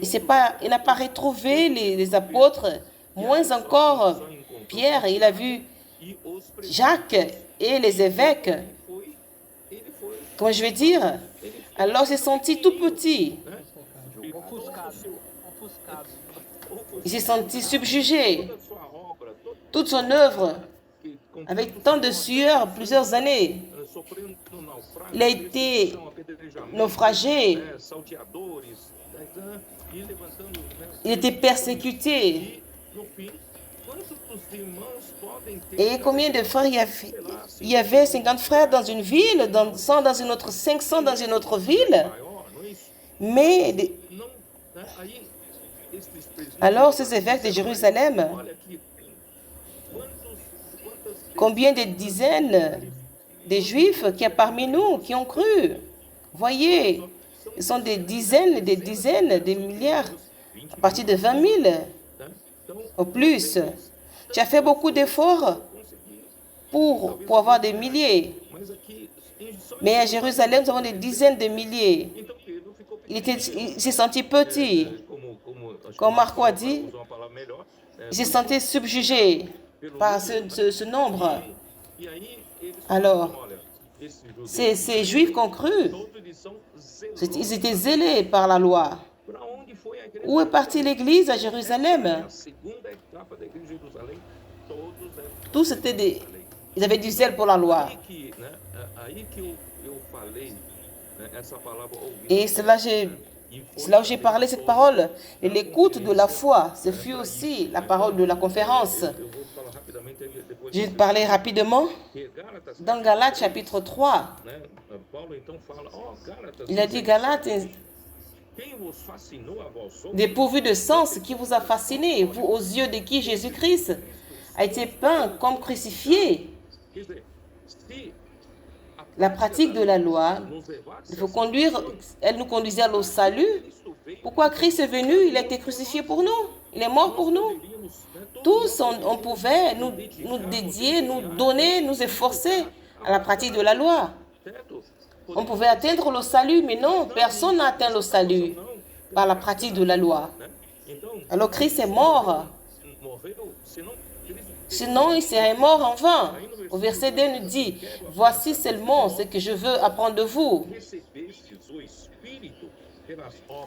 il n'a pas retrouvé les apôtres, moins encore Pierre. Il a vu Jacques et les évêques. Comment je vais dire? Alors il s'est senti tout petit. Il s'est senti subjugué. Toute son œuvre, avec tant de sueur, plusieurs années. Il a été naufragé. Il était persécuté. Et combien de frères il y avait 50 frères dans une ville, 100 dans une autre, 500 dans une autre ville. Mais alors ces évêques de Jérusalem, combien de dizaines de Juifs qui y a parmi nous qui ont cru? Voyez, ce sont des dizaines, des milliards, à partir de 20 000 au plus. Tu as fait beaucoup d'efforts pour avoir des milliers. Mais à Jérusalem, nous avons des dizaines de milliers. Il s'est senti petit. Comme Marco a dit, il s'est senti subjugué par ce nombre. Alors, ces Juifs qui ont cru, ils étaient zélés par la loi. Où est partie l'Église à Jérusalem? Tous étaient ils avaient du zèle pour la loi. Et c'est là où j'ai parlé cette parole. Et l'écoute de la foi, ce fut aussi la parole de la conférence. Je vais parler rapidement. Dans Galates chapitre 3, il a dit Galates, dépourvu de sens, qui vous a fasciné, vous aux yeux de qui Jésus-Christ a été peint comme crucifié. La pratique de la loi, elle nous conduisait au salut. Pourquoi Christ est venu? Il a été crucifié pour nous. Il est mort pour nous. Tous, on pouvait nous dédier, nous donner, nous efforcer à la pratique de la loi. On pouvait atteindre le salut, mais non, personne n'a atteint le salut par la pratique de la loi. Alors Christ est mort. Sinon, il serait mort en vain. Au verset 2, nous dit, « Voici seulement ce que je veux apprendre de vous.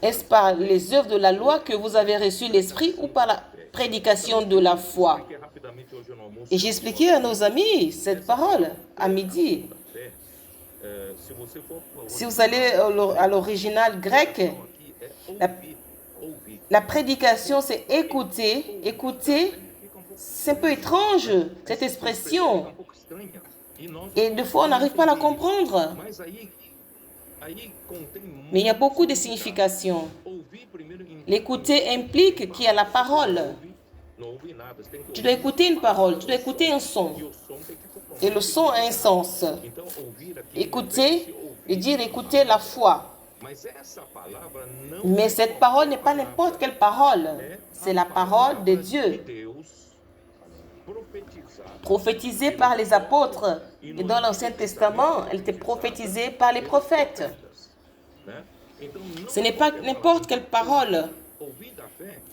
Est-ce par les œuvres de la loi que vous avez reçu l'Esprit ou par la prédication de la foi? » Et j'ai expliqué à nos amis cette parole à midi. Si vous allez à l'original grec, la prédication, c'est écouter. Écouter, c'est un peu étrange, cette expression. Et des fois, on n'arrive pas à la comprendre. Mais il y a beaucoup de significations. L'écouter implique qu'il y a la parole. Tu dois écouter une parole, tu dois écouter un son. Et le son a un sens. Écouter veut dire écouter la foi. Mais cette parole n'est pas n'importe quelle parole. C'est la parole de Dieu. Prophétisée par les apôtres. Et dans l'Ancien Testament, elle était prophétisée par les prophètes. Ce n'est pas n'importe quelle parole.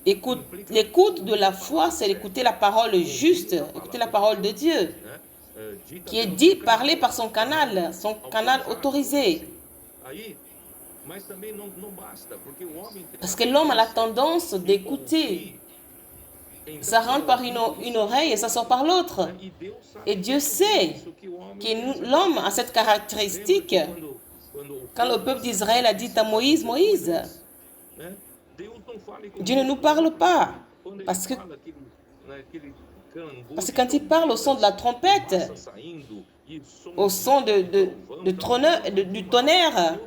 L'écoute de la foi, c'est écouter la parole juste, écouter la parole de Dieu, qui est dit, parlé par son canal autorisé. Parce que l'homme a la tendance d'écouter. Ça rentre par une oreille et ça sort par l'autre. Et Dieu sait que l'homme a cette caractéristique Quand le peuple d'Israël a dit à Moïse, Moïse, Dieu ne nous parle pas. Parce que quand il parle au son de la trompette, au son du tonnerre,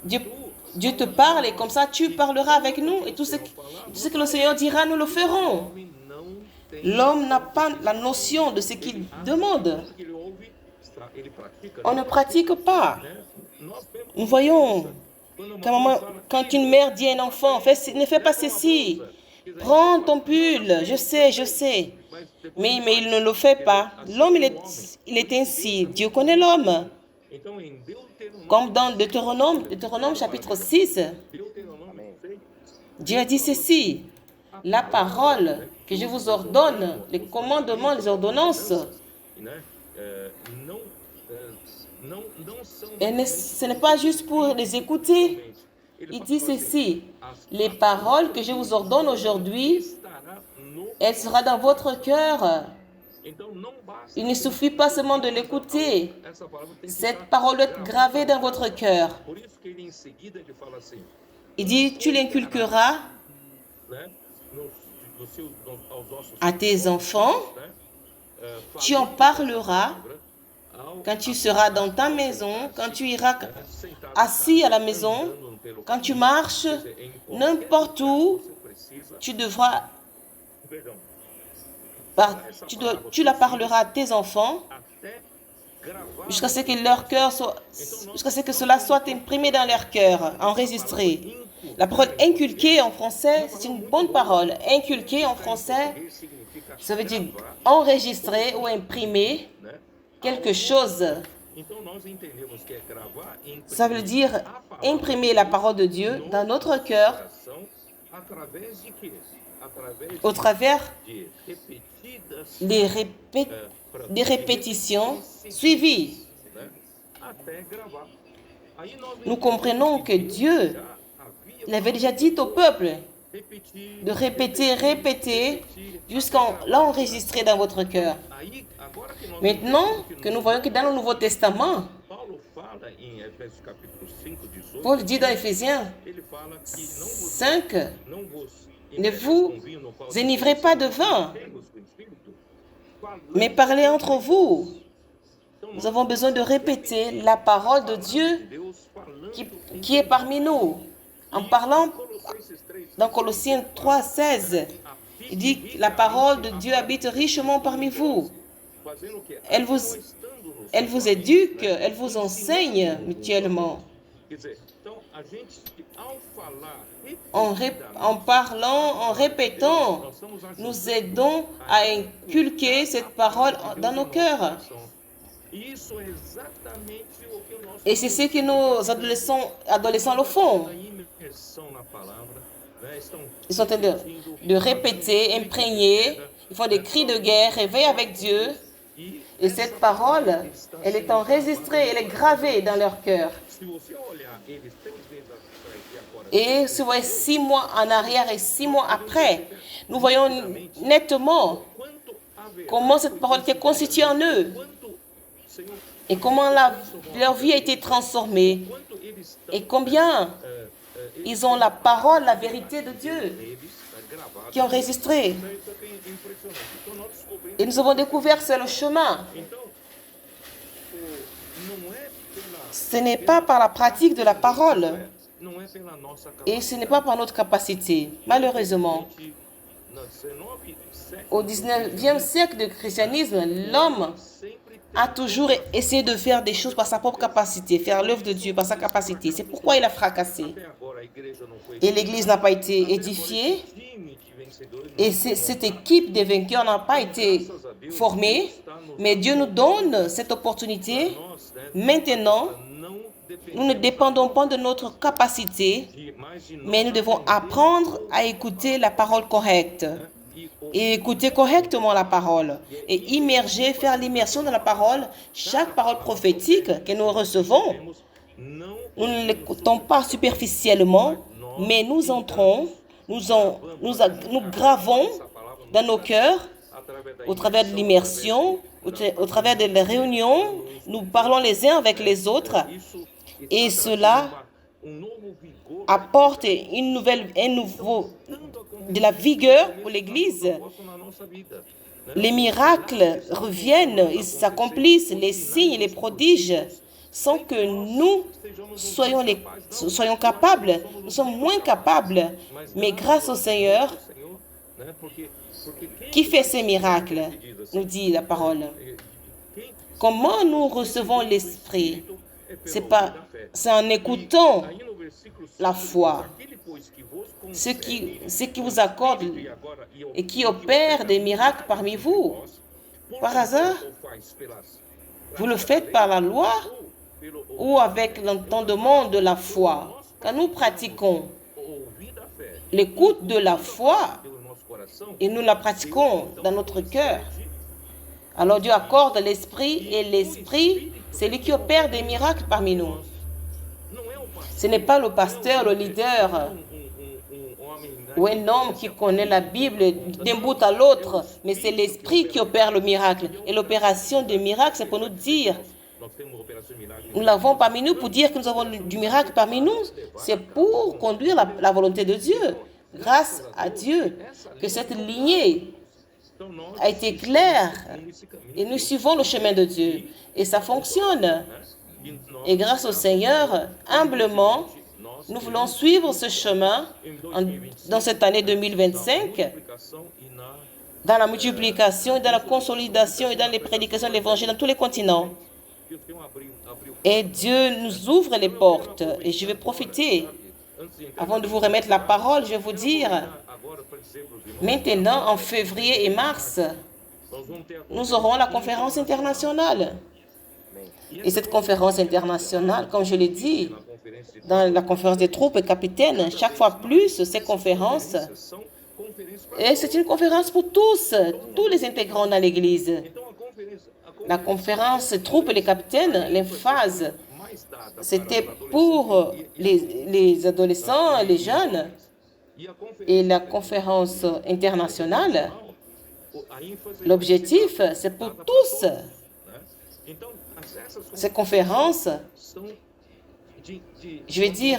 Dieu te parle et comme ça tu parleras avec nous. Et tout ce que le Seigneur dira, nous le ferons. L'homme n'a pas la notion de ce qu'il demande. On ne pratique pas. Nous voyons, quand une mère dit à un enfant, ne fais pas ceci, prends ton pull, je sais. Mais il ne le fait pas. L'homme, il est ainsi. Dieu connaît l'homme. Comme dans Deutéronome chapitre 6, Dieu a dit ceci, la parole que je vous ordonne, les commandements, les ordonnances, ce n'est pas juste pour les écouter. Il dit ceci, les paroles que je vous ordonne aujourd'hui, elles seront dans votre cœur. Il ne suffit pas seulement de l'écouter. Cette parole doit être gravée dans votre cœur. Il dit, tu l'inculqueras à tes enfants, tu en parleras quand tu seras dans ta maison, quand tu iras assis à la maison, quand tu marches, n'importe où, tu la parleras à tes enfants jusqu'à ce que cela soit imprimé dans leur cœur, enregistré. La parole inculquée en français, c'est une bonne parole. Inculquée en français, ça veut dire enregistrer ou imprimer quelque chose. Ça veut dire imprimer la parole de Dieu dans notre cœur au travers des répétitions suivies. Nous comprenons que Dieu, il avait déjà dit au peuple de répéter jusqu'à l'enregistrer dans votre cœur. Maintenant que nous voyons que dans le Nouveau Testament, Paul dit dans Éphésiens 5, ne vous enivrez pas de vin, mais parlez entre vous. Nous avons besoin de répéter la parole de Dieu qui est parmi nous. En parlant dans Colossiens 3, 16, il dit que la parole de Dieu habite richement parmi vous. Elle vous éduque, elle vous enseigne mutuellement. En parlant, en répétant, nous aidons à inculquer cette parole dans nos cœurs. Et c'est ce que nos adolescents le font. Ils sont en train de répéter, imprégner. Ils font des cris de guerre, réveillent avec Dieu. Et cette parole, elle est enregistrée, elle est gravée dans leur cœur. Et si vous voyez 6 mois en arrière et 6 mois après, nous voyons nettement comment cette parole était constituée en eux et comment leur vie a été transformée et combien ils ont la parole, la vérité de Dieu qui est enregistrée. Et nous avons découvert que c'est le chemin. Ce n'est pas par la pratique de la parole et ce n'est pas par notre capacité. Malheureusement, au 19e siècle du christianisme, l'homme a toujours essayé de faire des choses par sa propre capacité, faire l'œuvre de Dieu par sa capacité. C'est pourquoi il a fracassé. Et l'Église n'a pas été édifiée. Et cette équipe des vainqueurs n'a pas été formée. Mais Dieu nous donne cette opportunité. Maintenant, nous ne dépendons pas de notre capacité, mais nous devons apprendre à écouter la parole correcte. Et écouter correctement la parole. Et immerger, faire l'immersion dans la parole. Chaque parole prophétique que nous recevons, nous ne l'écoutons pas superficiellement, mais nous entrons, nous gravons dans nos cœurs au travers de l'immersion, au travers de la réunion, nous parlons les uns avec les autres et cela apporte de la vigueur pour l'Église. Les miracles reviennent, ils s'accomplissent, les signes, les prodiges, sans que nous soyons capables. Nous sommes moins capables, mais grâce au Seigneur, qui fait ces miracles, nous dit la parole. Comment nous recevons l'Esprit? C'est en écoutant la foi. Ce qui vous accorde et qui opère des miracles parmi vous. Par hasard, vous le faites par la loi ou avec l'entendement de la foi. Quand nous pratiquons l'écoute de la foi et nous la pratiquons dans notre cœur, alors Dieu accorde l'Esprit et l'Esprit, c'est lui qui opère des miracles parmi nous. Ce n'est pas le pasteur, le leader ou un homme qui connaît la Bible d'un bout à l'autre, mais c'est l'Esprit qui opère le miracle. Et l'opération du miracle, c'est pour nous dire, nous l'avons parmi nous pour dire que nous avons du miracle parmi nous. C'est pour conduire la volonté de Dieu. Grâce à Dieu, que cette lignée a été claire et nous suivons le chemin de Dieu. Et ça fonctionne. Et grâce au Seigneur, humblement, nous voulons suivre ce chemin dans cette année 2025, dans la multiplication, dans la consolidation et dans les prédications de l'Évangile dans tous les continents. Et Dieu nous ouvre les portes. Et je vais profiter, avant de vous remettre la parole, je vais vous dire, maintenant, en février et mars, nous aurons la conférence internationale. Et cette conférence internationale, comme je l'ai dit, dans la conférence des troupes et capitaines, chaque fois plus, ces conférences, et c'est une conférence pour tous les intégrants dans l'Église. La conférence troupes et les capitaines, l'emphase, c'était pour les adolescents, les jeunes. Et la conférence internationale, l'objectif, c'est pour tous. Ces conférences, je vais dire,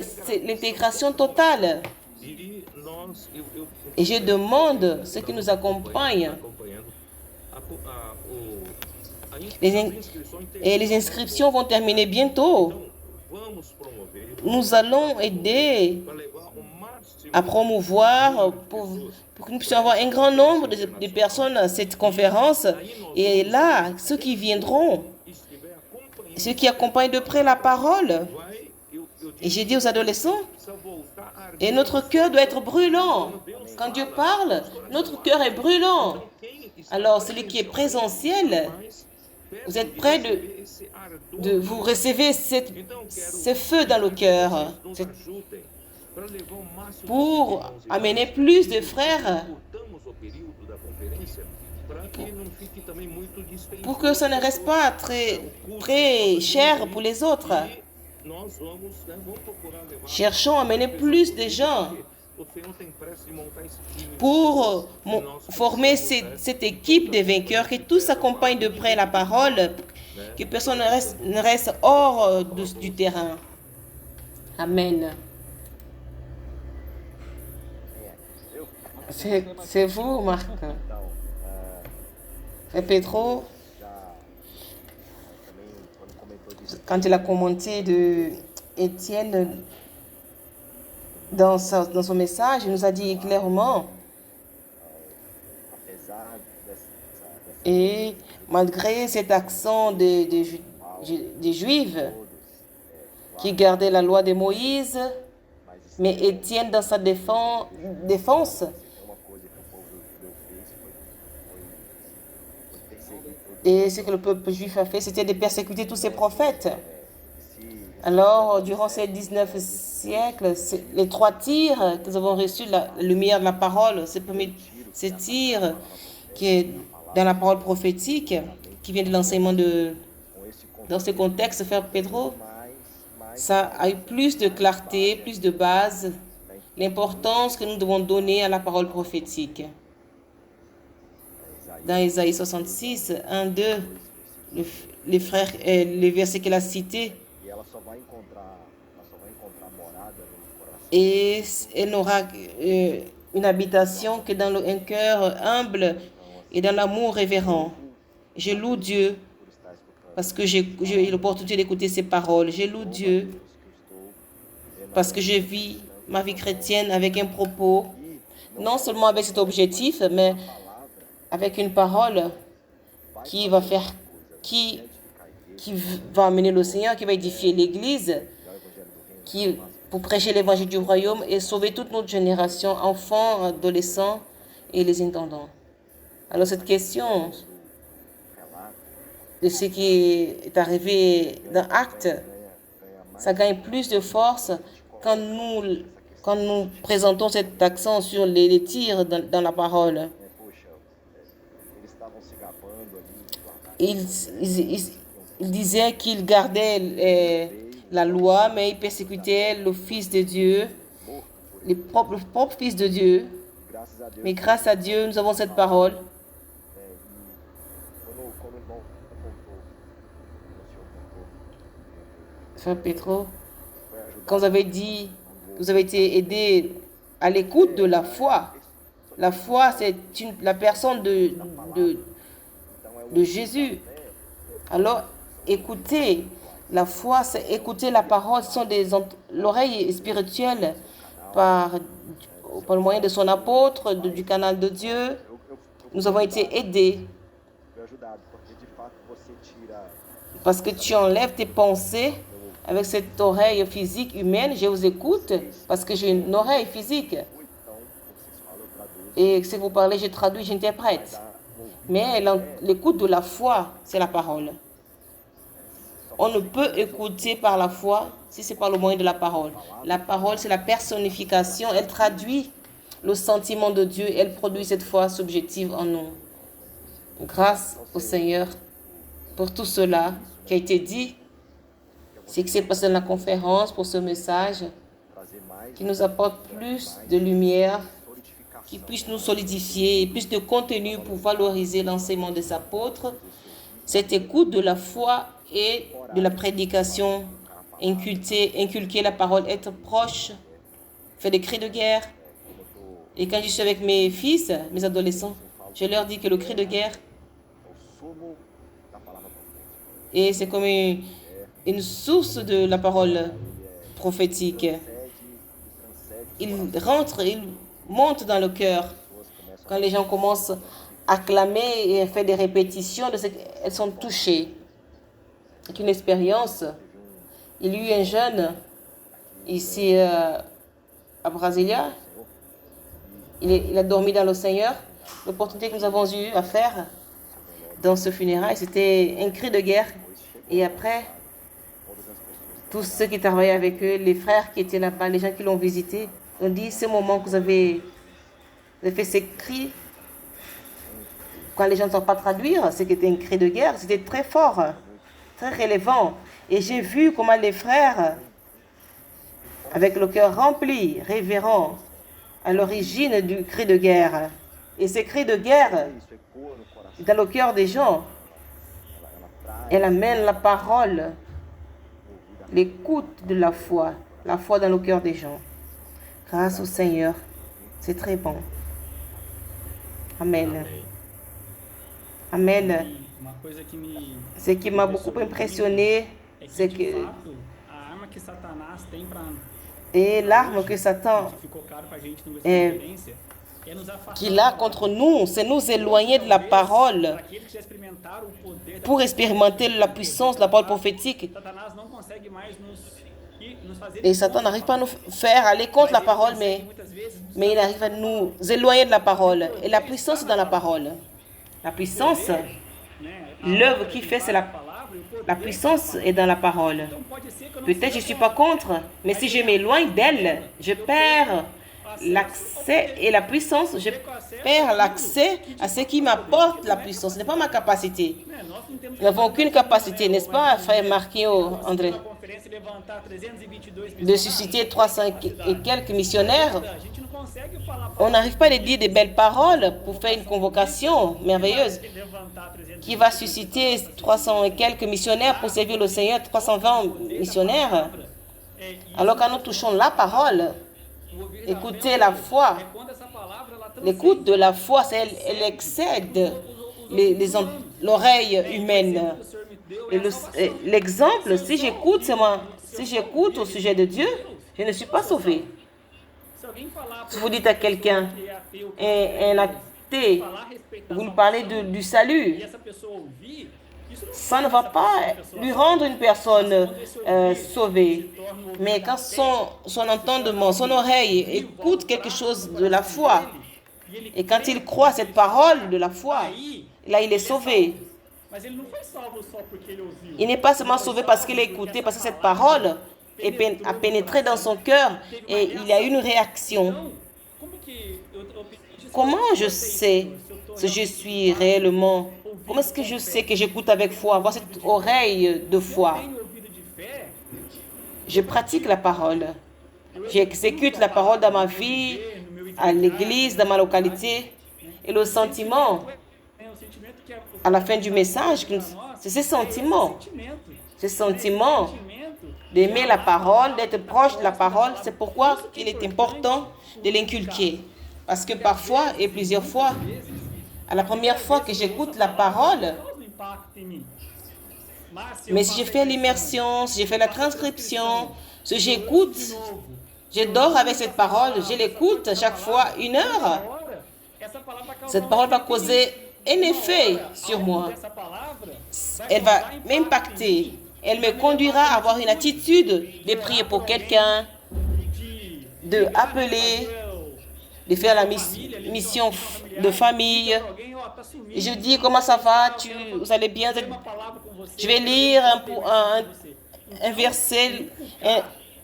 c'est l'intégration totale. Et je demande ceux qui nous accompagnent, et les inscriptions vont terminer bientôt. Nous allons aider à promouvoir pour que nous puissions avoir un grand nombre de personnes à cette conférence. Et là, ceux qui viendront, ceux qui accompagnent de près la parole. Et j'ai dit aux adolescents, et notre cœur doit être brûlant. Quand Dieu parle, notre cœur est brûlant. Alors, celui qui est présentiel, vous êtes prêts de vous recevoir ce feu dans le cœur pour amener plus de frères, pour que ça ne reste pas très cher pour les autres. Cherchons à amener plus de gens pour former cette équipe de vainqueurs, que tous s'accompagnent de près la parole, que personne ne reste hors du terrain. Amen. C'est vous, Marc. Et Pedro, quand il a commenté de Étienne dans son message, il nous a dit clairement, et malgré cet accent des Juifs qui gardaient la loi de Moïse, mais Étienne, dans sa défense, et ce que le peuple juif a fait, c'était de persécuter tous ses prophètes. Alors, durant ces 19 siècles, les 3 tirs que nous avons reçus, la lumière de la parole, ce tir qui est dans la parole prophétique, qui vient de l'enseignement dans ce contexte, Frère Pedro, ça a eu plus de clarté, plus de base, l'importance que nous devons donner à la parole prophétique. dans Isaïe 66, 1, 2, les frères, les versets qu'elle a cités. E ela só vai encontrar morada no coração. Et elle n'aura une habitation que dans un cœur humble et dans l'amour révérend. Je loue Dieu Por estar escutando parce que j'ai eu l'opportunité d'écouter ses paroles. Je loue Dieu Deus que eu estou parce que je vis ma vie chrétienne avec un propos, non seulement avec cet objectif, mais avec une parole qui va faire, qui va amener le Seigneur, qui va édifier l'Église, qui pour prêcher l'évangile du royaume et sauver toute notre génération, enfants, adolescents et les intendants. Alors cette question de ce qui est arrivé dans Actes, ça gagne plus de force quand nous présentons cet accent sur les tirs dans la parole. né? Poxa, eles estavam se gabando ali de guardar. Ils disaient qu'ils gardaient la loi, mais ils persécutaient le Fils de Dieu, le propre Fils de Dieu. Graças a Deus, Mais grâce à Dieu, nous avons cette parole. né? E quando o irmão contou, o senhor contou, Frère Pétro, foi ajudar. quand vous avez dit que vous avez été aidé à l'écoute de la foi, la foi, c'est la personne de Jésus. Alors, écouter la foi, c'est écouter la parole. Ce sont l'oreille spirituelle par le moyen de son apôtre, du canal de Dieu. Nous avons été aidés Foi ajudado, porque de fato você tira parce que tu enlèves tes pensées avec cette oreille physique humaine. Je vous écoute parce que j'ai une oreille physique. ou então, como vocês falam, eu traduzo, Et si vous parlez, je traduis, j'interprète. dá um Mais l'écoute de la foi, c'est la parole. On ne peut écouter par la foi si c'est par le moyen de la parole. La parole, c'est la personnification. Elle traduit le sentiment de Dieu. Elle produit cette foi subjective en nous. Grâce au Seigneur pour tout cela qui a été dit, ce qui s'est passé dans la conférence, pour ce message trazer mais qui nous apporte plus de lumière, solidificação. qui puisse nous solidifier et plus de contenu pour valoriser l'enseignement des apôtres. Cette écoute de la foi et de la prédication, inculquer la parole, être proche, faire des cris de guerre. Et quand je suis avec mes fils, mes adolescents, je leur dis que le cri de guerre, É o sumo da palavra profética. et c'est comme une source de la parole prophétique. Transcende e transcende Il rentre, il monte dans le cœur. as pessoas, começam Quand les gens commencent à clamer et faire des répétitions, elles sont touchées. C'est une expérience. Il y a eu un jeune ici à Brasilia. Il a dormi dans le Seigneur. L'opportunité que nous avons eu à faire dans ce funérail, c'était un cri de guerre. Et après, tous ceux qui travaillaient avec eux, les frères qui étaient là-bas, les gens qui l'ont visité, ont dit, ce moment que vous avez fait ces cris, quand les gens ne savent pas traduire, ce qui était un cri de guerre, c'était très fort, très relevant. Et j'ai vu comment les frères, avec le cœur rempli, révérend, à l'origine du cri de guerre. Et ces cris de guerre, isso, ecoa no coração. dans le cœur des gens, Ela traz elle amène la parole, l'écoute de la foi dans le cœur des gens. Grâce au Seigneur, c'est très bon. Amen. Amen. E uma coisa que me Ce qui m'a beaucoup impressionné, é c'est que, de que fato, a arma que Satanás tem para et l'arme que Satan que ficou claro pra gente no É, experiência é nos afastar qu'il a contre nous, c'est nous éloigner de la parole daqueles que já experimentaram o poder da pour expérimenter la puissance de la parole prophétique. Satanás não consegue mais nos fazer Et Satan n'arrive pas à nous faire aller contre la parole, mais muitas vezes il arrive à nous éloigner de la parole. Et la puissance est dans la parole. La puissance, né, l'œuvre qui fait, c'est la puissance est dans la parole. então pode ser que eu não Peut-être je ne suis pas contre, mais si je m'éloigne d'elle, je perds l'accès et la puissance. Je perds l'accès à ce qui m'apporte la puissance. Ce n'est pas ma capacité. né, nós não temos Nous n'avons aucune capacité, n'est-ce pas, frère Marquinhos, André? uma conferência levantar 322 de susciter 300 et quelques missionnaires, A gente não consegue falar on n'arrive pas à dire des belles paroles pour faire une convocation merveilleuse levantar 300. qui va susciter 300 et quelques missionnaires pour servir le Seigneur, 320 missionnaires. Alors quand nous touchons la parole, écoutez la foi, Quando essa palavra ela l'écoute de la foi, elle excède l'oreille humaine. o Senhor me deu Et l'exemple, si j'écoute au sujet de Dieu, je ne suis pas sauvé. se alguém falar Si vous dites à quelqu'un, que é ateu, un athée, falar a respeito da vous lui salvação, parlez du salut, e essa pessoa ouvir, isso não ça ne faz va essa pas pessoa lui rendre une personne sauvée. Mais quand son entendement, son oreille écoute quelque chose de la foi, et quand il croit cette parole de la foi, là il est sauvé. Mas ele não foi salvo só porque ele ouviu. Il n'est pas seulement sauvé parce qu'il a écouté, parce que cette parole a pénétré dans son cœur et il y a eu une réaction. Então, como que eu pedi Comment je sais si je suis réellement, comment est-ce que je sais que j'écoute avec foi, avoir cette oreille de foi? tenho ouvido de fé, Je pratique la parole. J'exécute la parole dans ma vie, à l'église, dans ma localité. Et le sentiment, é um sentimento que é à la fin du message, c'est ce sentiment. Ce sentiment d'aimer la parole, d'être proche de la parole. C'est pourquoi il est important de l'inculquer. Parce que parfois et plusieurs fois, à la première fois que j'écoute la parole, causa impacto em mim. Mas se eu mais si je faço fais l'immersion, si je fais la transcription, si j'écoute, je dors avec cette parole, je l'écoute chaque fois 1 heure. agora, essa palavra vai causar Cette parole va causer un effet sur moi. essa palavra Elle va m'impacter. Elle me conduira à avoir une attitude de prier pour quelqu'un, de appeler, de faire la mission de famille. alguém, ó, tá sumindo, Et je dis, comment ça va? Vous allez bien? uma palavra com você. Je vais lire un verset,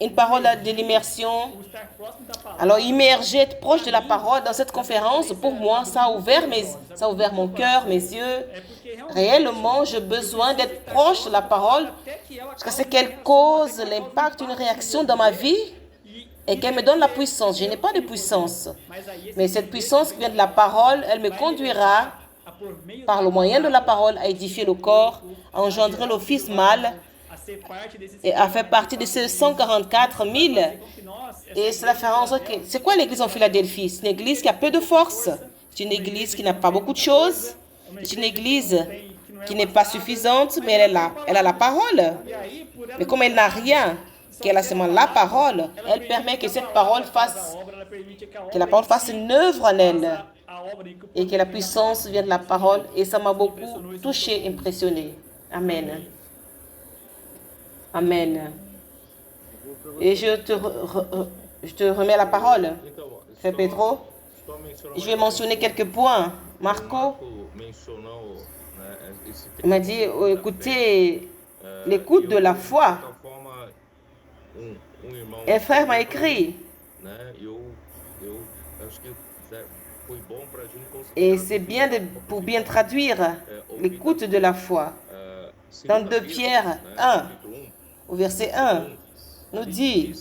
une parole de l'immersion. O estar próximo da palavra Alors, immerger, être proche de la parole dans cette conférence, pour moi, ça a ouvert mon cœur, mes yeux. é porque realmente Réellement, j'ai besoin d'être proche de la parole até que ela parce que c'est qu'elle cause l'impact, une réaction dans ma vie et qu'elle me donne la puissance. Je n'ai pas de puissance, mas aí esse mais cette puissance qui vient de la parole, elle me conduira a por meio par le moyen de la parole à édifier le corps, à engendrer le fils mâle a ser parte desses et à faire partie de ces 144 000. que nós Et cela fait en sorte que... C'est quoi l'église en Philadelphie? C'est une église qui a peu de force. C'est une église qui n'a pas beaucoup de choses. C'est une église qui n'est pas suffisante, mais elle a la parole. Mais comme elle n'a rien, qu'elle a seulement la parole, elle permet que cette parole fasse, obra ela permite que a que la parole fasse une œuvre en elle. a obra em que Et que la puissance vienne de la parole. Et ça m'a beaucoup touché, impressionné. Amen. Amen. Et je te remets la parole. Então, Frère Pedro, só mencionar je vais mentionner quelques points. Marco mencionou, né, esse il m'a dit, oh, écoutez, l'écoute de la foi. de forma irmão, Un frère m'a écrit, né? Eu acho que foi bom pra gente conseguir. et c'est bien pour bien traduire l'écoute de la foi. Dans 2 Pierre 1, au verset 1, nous dit,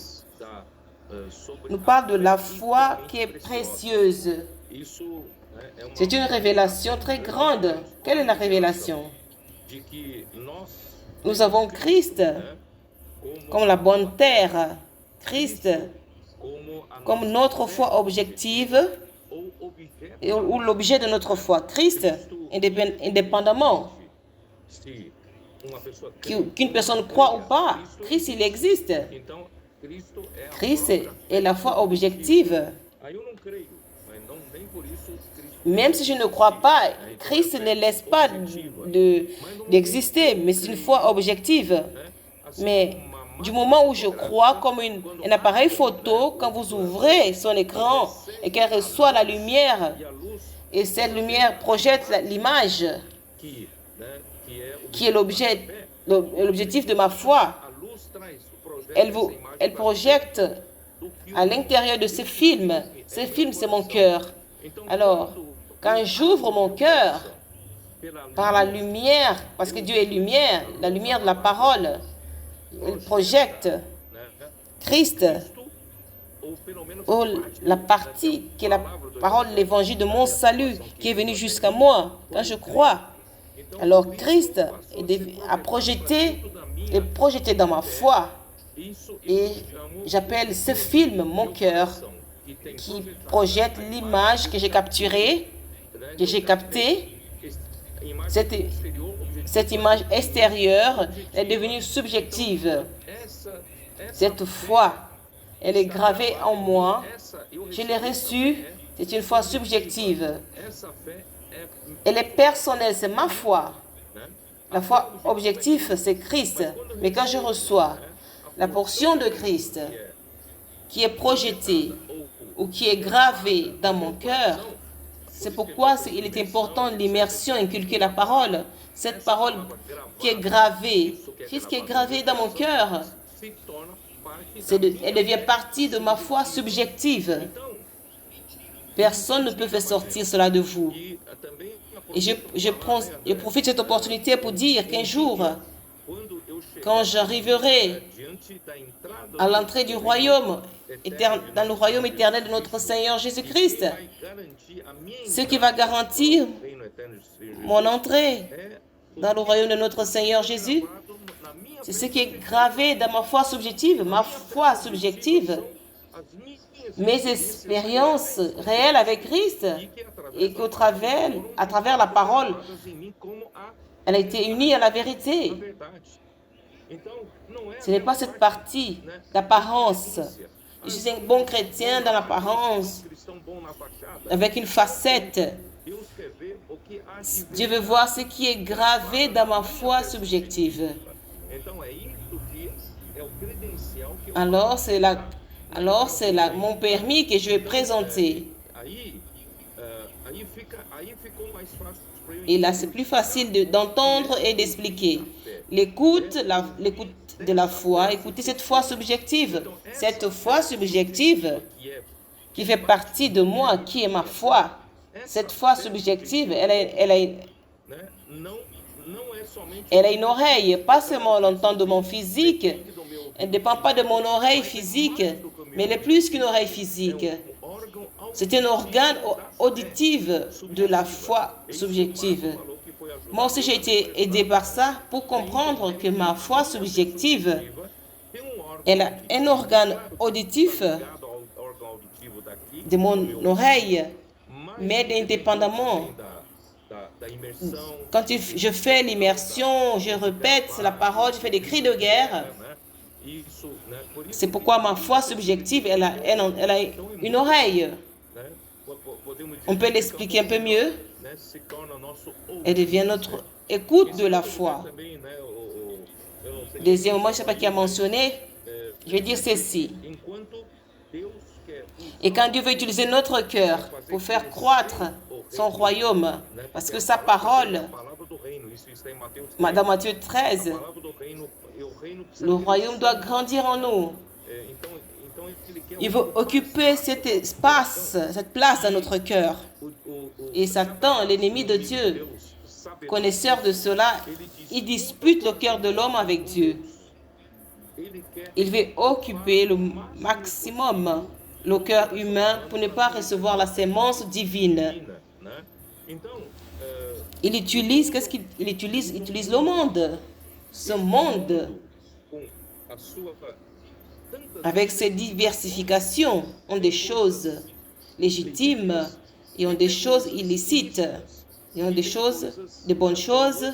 nous parle de la foi qui est précieuse. Isso, né, é uma C'est une révélation très grande. Quelle est la révélation? de que nós, Nous avons Christ né, comme la bonne terre, Christ como a comme notre foi objective ou objeto, et ou l'objet de notre foi. Christ, indépendamment se uma pessoa qu'une personne croit ou pas, Christ, il existe. então Cristo é a Christ própria. est la foi objective. Aí eu não creio, mas não nem por isso Cristo. Même si je ne crois pas, Christ ne laisse pas d'exister, mais c'est une foi objective. Né? Assim Mais como uma du moment où je crois, comme un appareil photo, quand vous ouvrez son écran et qu'elle reçoit la lumière, e a luz et cette lumière projette l'image que, né, que é o qui est l'objectif de ma foi, a luz traz o projeto elle projette à l'intérieur de ce film. Ce film, c'est mon cœur. Alors, quand j'ouvre mon cœur pela par la lumière, parce que Dieu est lumière, la lumière de la parole, il projette Christ, ou la partie qui est la parole de l'évangile de mon salut qui est venue jusqu'à moi. Quand je crois, alors Christ a est projeté dans ma foi. Et j'appelle ce film mon cœur, qui projette l'image que j'ai capturée, que j'ai captée. Cette image extérieure est devenue subjective. Cette foi, elle est gravée en moi. Je l'ai reçue. C'est une foi subjective. Elle est personnelle, c'est ma foi. La foi objective, c'est Christ. Mais quand je reçois la portion de Christ qui est projetée ou qui est gravée dans mon cœur, c'est pourquoi il est important l'immersion, inculquer la parole. Cette parole qui est gravée, qu'est-ce qui est gravé dans mon cœur? Elle devient partie de ma foi subjective. Personne ne peut faire sortir cela de vous. Et je profite de cette opportunité pour dire qu'un jour, quand j'arriverai à l'entrée du royaume, dans le royaume éternel de notre Seigneur Jésus-Christ, ce qui va garantir mon entrée dans le royaume de notre Seigneur Jésus, c'est ce qui est gravé dans ma foi subjective, mes expériences réelles avec Christ, et qu'à travers la parole, elle a été unie à la vérité. Ce n'est pas cette partie d'apparence. Je suis un bon chrétien dans l'apparence, avec une facette. Dieu veut voir ce qui est gravé dans ma foi subjective. Alors, c'est mon permis que je vais présenter. Et là, c'est plus facile d'entendre et d'expliquer. L'écoute de la foi, écoutez cette foi subjective. Cette foi subjective qui fait partie de moi, qui est ma foi. Cette foi subjective, elle a une oreille, pas seulement l'entend de mon physique. Elle ne dépend pas de mon oreille physique, mais elle est plus qu'une oreille physique. C'est un organe auditif de la foi subjective. Moi aussi, j'ai été aidé par ça pour comprendre que ma foi subjective, elle a un organe auditif de mon oreille, mais indépendamment. Quand je fais l'immersion, je répète la parole, je fais des cris de guerre. C'est pourquoi ma foi subjective, elle a une oreille. On peut l'expliquer un peu mieux. Elle devient notre écoute de la foi. Deuxièmement, je ne sais pas qui a mentionné, je vais dire ceci. Et quand Dieu veut utiliser notre cœur pour faire croître son royaume, parce que sa parole, dans Matthieu 13, le royaume doit grandir en nous. Il veut occuper cet espace, cette place dans notre cœur. Et Satan, l'ennemi de Dieu, connaisseur de cela, il dispute le cœur de l'homme avec Dieu. Il veut occuper le maximum le cœur humain pour ne pas recevoir la sémence divine. Il utilise le monde. Ce monde, avec ses diversifications, ont des choses légitimes et ont des choses illicites. Et ont des choses, de bonnes choses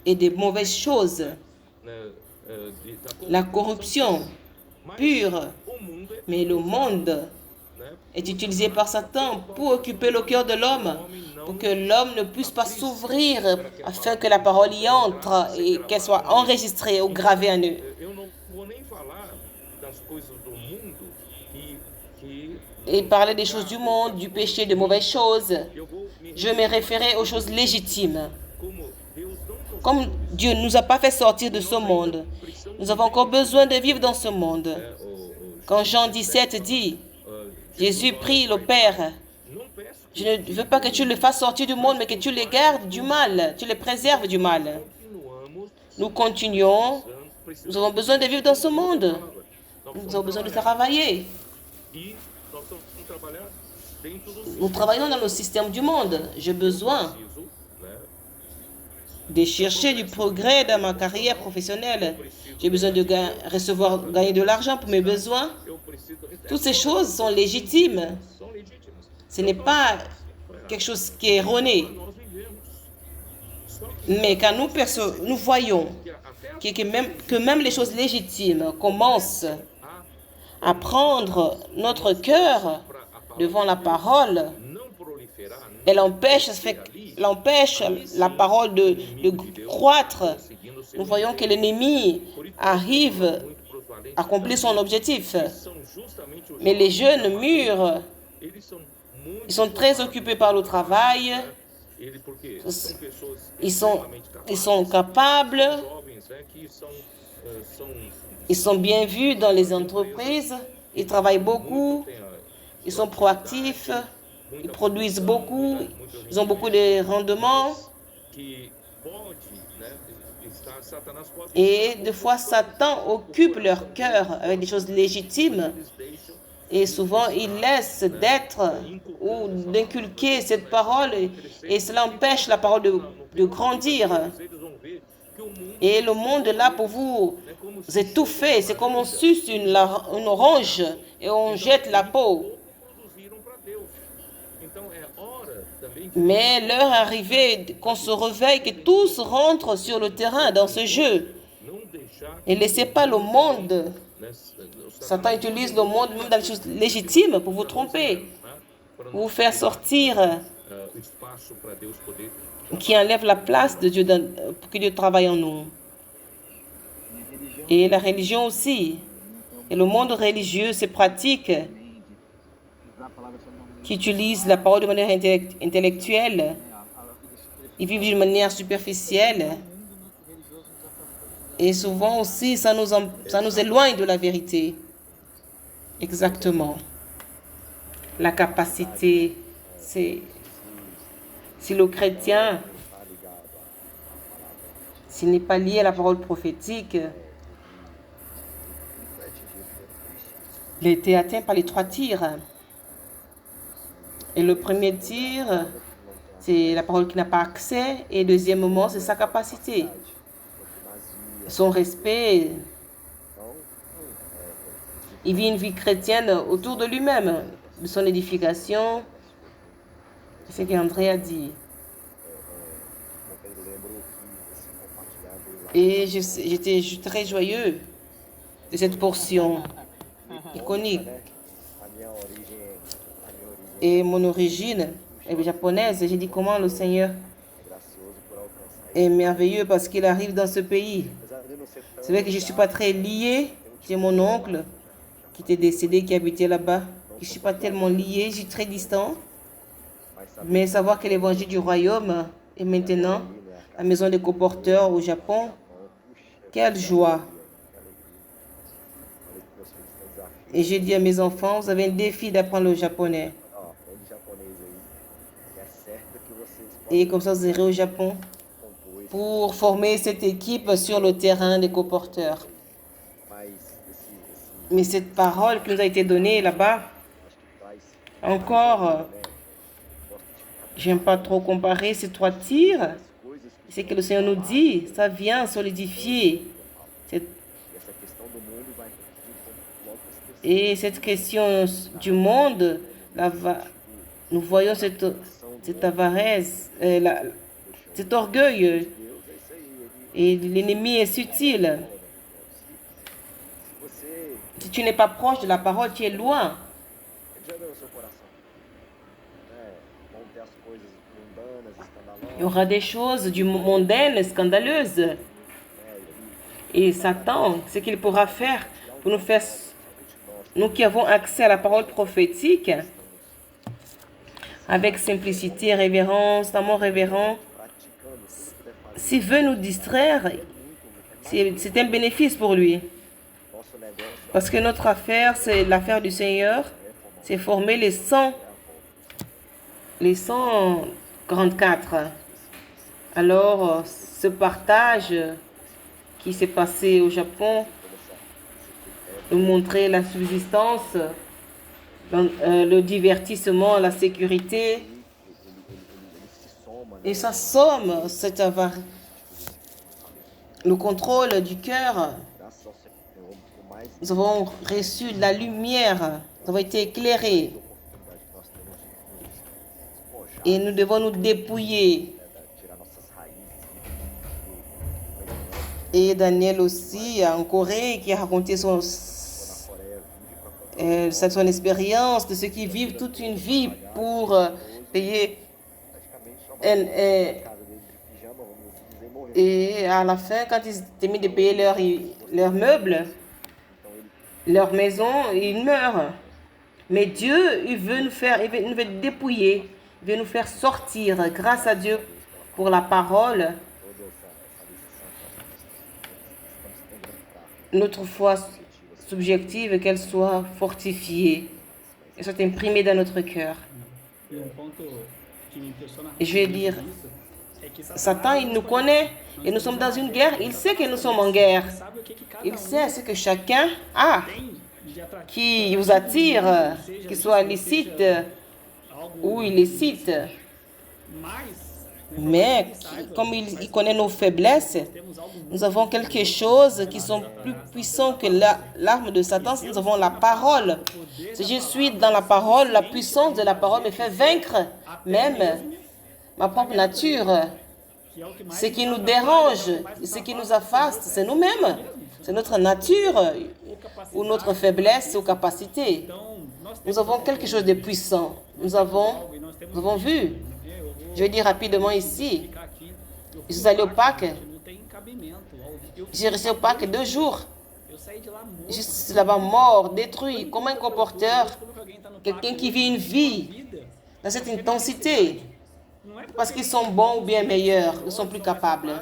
et de mauvaises choses. La corruption pure, mais le monde est utilisé par Satan pour occuper le cœur de l'homme, pour que l'homme ne puisse pas s'ouvrir afin que la parole y entre et qu'elle soit enregistrée ou gravée en eux. Et parler des choses du monde, du péché, de mauvaises choses. Je me référais aux choses légitimes. Comme Dieu ne nous a pas fait sortir de ce monde, nous avons encore besoin de vivre dans ce monde. Quand Jean 17 dit, Jésus prie le Père, je ne veux pas que tu le fasses sortir du monde, mais que tu les gardes du mal, tu les préserves du mal. nous continuons, nous avons besoin de vivre dans ce monde. Nous avons besoin de travailler. E nós precisamos trabalhar dentro do Nous travaillons dans le système du monde. J'ai besoin preciso, né? de chercher du progrès dans ma carrière professionnelle. J'ai besoin de gagner de l'argent pour mes besoins. Eu preciso. Toutes ces choses sont légitimes. São legítimas. Ce n'est pas quelque chose qui est erroné. Nós vivemos. Só que Mais quand nous voyons até que même les choses légitimes commencent a à prendre notre cœur devant la parole, não proliferar, elle empêche la parole de croître. seguindo seu Nous voyons que l'ennemi arrive muito pros valentes, à accomplir son objectif. são justamente os Mais les jeunes mûrs, eles são muito ils sont très occupés par le travail, porque são pessoas ils sont extremamente capables, jovens, né, que são ils sont bien vus dans les entreprises, ils travaillent beaucoup, têm ils sont proactifs, ils produisent beaucoup, ils ont beaucoup de rendements. que pode, né, estar Satanás pode Et des fois, Satan occupe leur cœur avec des choses légitimes. eles deixam Et souvent, ils laissent d'être ou d'inculquer cette parole et cela empêche la parole de grandir. eles vão ver que o mundo Et le monde là pour vous étouffer, c'est comme on suce une orange et on jette la peau. todos viram para Deus. Então é hora também que Mais l'heure est arrivée qu'on se réveille, que tous rentrent sur le terrain dans ce jeu. não deixar Et laissez pas le monde. né, Satan utilise le monde même dans les choses légitimes pour vous tromper, para pour vous faire sortir, o espaço para Deus poder qui enlève la place de Dieu pour que Dieu travaille en nous. Et la religion aussi. Et le monde religieux, ces pratiques qui utilisent la parole de manière intellectuelle, ils vivent d'une manière superficielle. Et souvent aussi, ça nous éloigne de la vérité. Exactement. La capacité, c'est si le chrétien, s'il n'est pas lié à la parole prophétique, il a été atteint par les 3 tirs. Et le premier tir, c'est la parole qui n'a pas accès. Et deuxièmement, c'est sa capacité. Son respect. Il vit une vie chrétienne autour de lui-même, de son édification. C'est ce qu'André a dit. Et j'étais très joyeux de cette portion iconique. Et mon origine est japonaise. J'ai dit comment le Seigneur est merveilleux parce qu'il arrive dans ce pays. C'est vrai que je ne suis pas très liée. J'ai mon oncle qui était décédé, qui habitait là-bas. Je ne suis pas tellement liée, je suis très distant. Mais savoir que l'évangile du royaume est maintenant à la maison des colporteurs au Japon, quelle joie. Et j'ai dit à mes enfants, vous avez un défi d'apprendre le japonais. Et comme ça, vous irez au Japon pour former cette équipe sur le terrain des colporteurs. Mais cette parole qui nous a été donnée là-bas, encore, j'aime pas trop comparer ces 3 tirs. C'est que le Seigneur nous dit, ça vient solidifier. Et cette question du monde, nous voyons cette avaresse, cet orgueil. Et l'ennemi est subtil. Si tu n'es pas proche de la parole, tu es loin. Il y aura des choses du mondaine, scandaleuses. Et Satan, ce qu'il pourra faire pour nous faire, nous qui avons accès à la parole prophétique, avec simplicité, révérence, amour révérent, s'il veut nous distraire, c'est un bénéfice pour lui. Parce que notre affaire, c'est l'affaire du Seigneur, c'est former les 144. Alors, ce partage qui s'est passé au Japon, nous montrer la subsistance, le divertissement, la sécurité. Et ça somme, le contrôle du cœur. Nous avons reçu de la lumière, nous avons été éclairés. Et nous devons nous dépouiller. Et Daniel aussi, en Corée, qui a raconté son expérience de ceux qui vivent toute une vie pour payer. Et à la fin, quand ils terminent de payer leurs meubles, leur maison, ils meurent. Mais Dieu, il veut nous dépouiller, il veut nous faire sortir grâce à Dieu pour la parole. Notre foi subjective, qu'elle soit fortifiée et soit imprimée dans notre cœur. Et je vais dire, Satan, il nous connaît et nous sommes dans une guerre. Il sait que nous sommes en guerre. Il sait ce que chacun a qui vous attire, qu'il soit licite ou illicite. Mais comme il connaît nos faiblesses, nous avons quelque chose qui sont plus puissants que l'arme de Satan. Nous avons la parole. Si je suis dans la parole, la puissance de la parole me fait vaincre même ma propre nature. Ce qui nous dérange, ce qui nous affaste, c'est nous-mêmes. C'est notre nature ou notre faiblesse ou capacité. Nous avons quelque chose de puissant. Nous avons vu. Je vais dire rapidement ici. Je suis allé au parc. J'ai resté au parc 2 jours. Je suis là-bas mort, détruit, comme un comporteur. Quelqu'un qui vit une vie dans cette intensité. Parce qu'ils sont bons ou bien meilleurs, ils sont plus capables.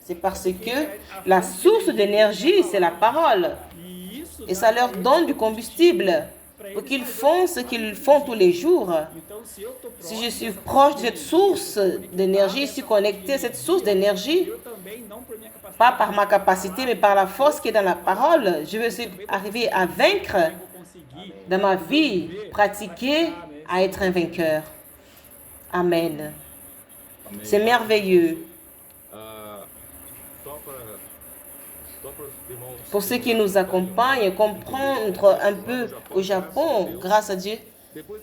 C'est parce que la source d'énergie, c'est la parole. Et ça leur donne du combustible pour qu'ils font ce qu'ils font tous les jours. Si je suis proche de cette source d'énergie, je suis connecté à cette source d'énergie, pas par ma capacité, mais par la force qui est dans la parole, je vais arriver à vaincre dans ma vie, pratiquer à être un vainqueur. Amen. C'est merveilleux. Pour ceux qui nous accompagnent, comprendre un peu au Japon, grâce à Dieu,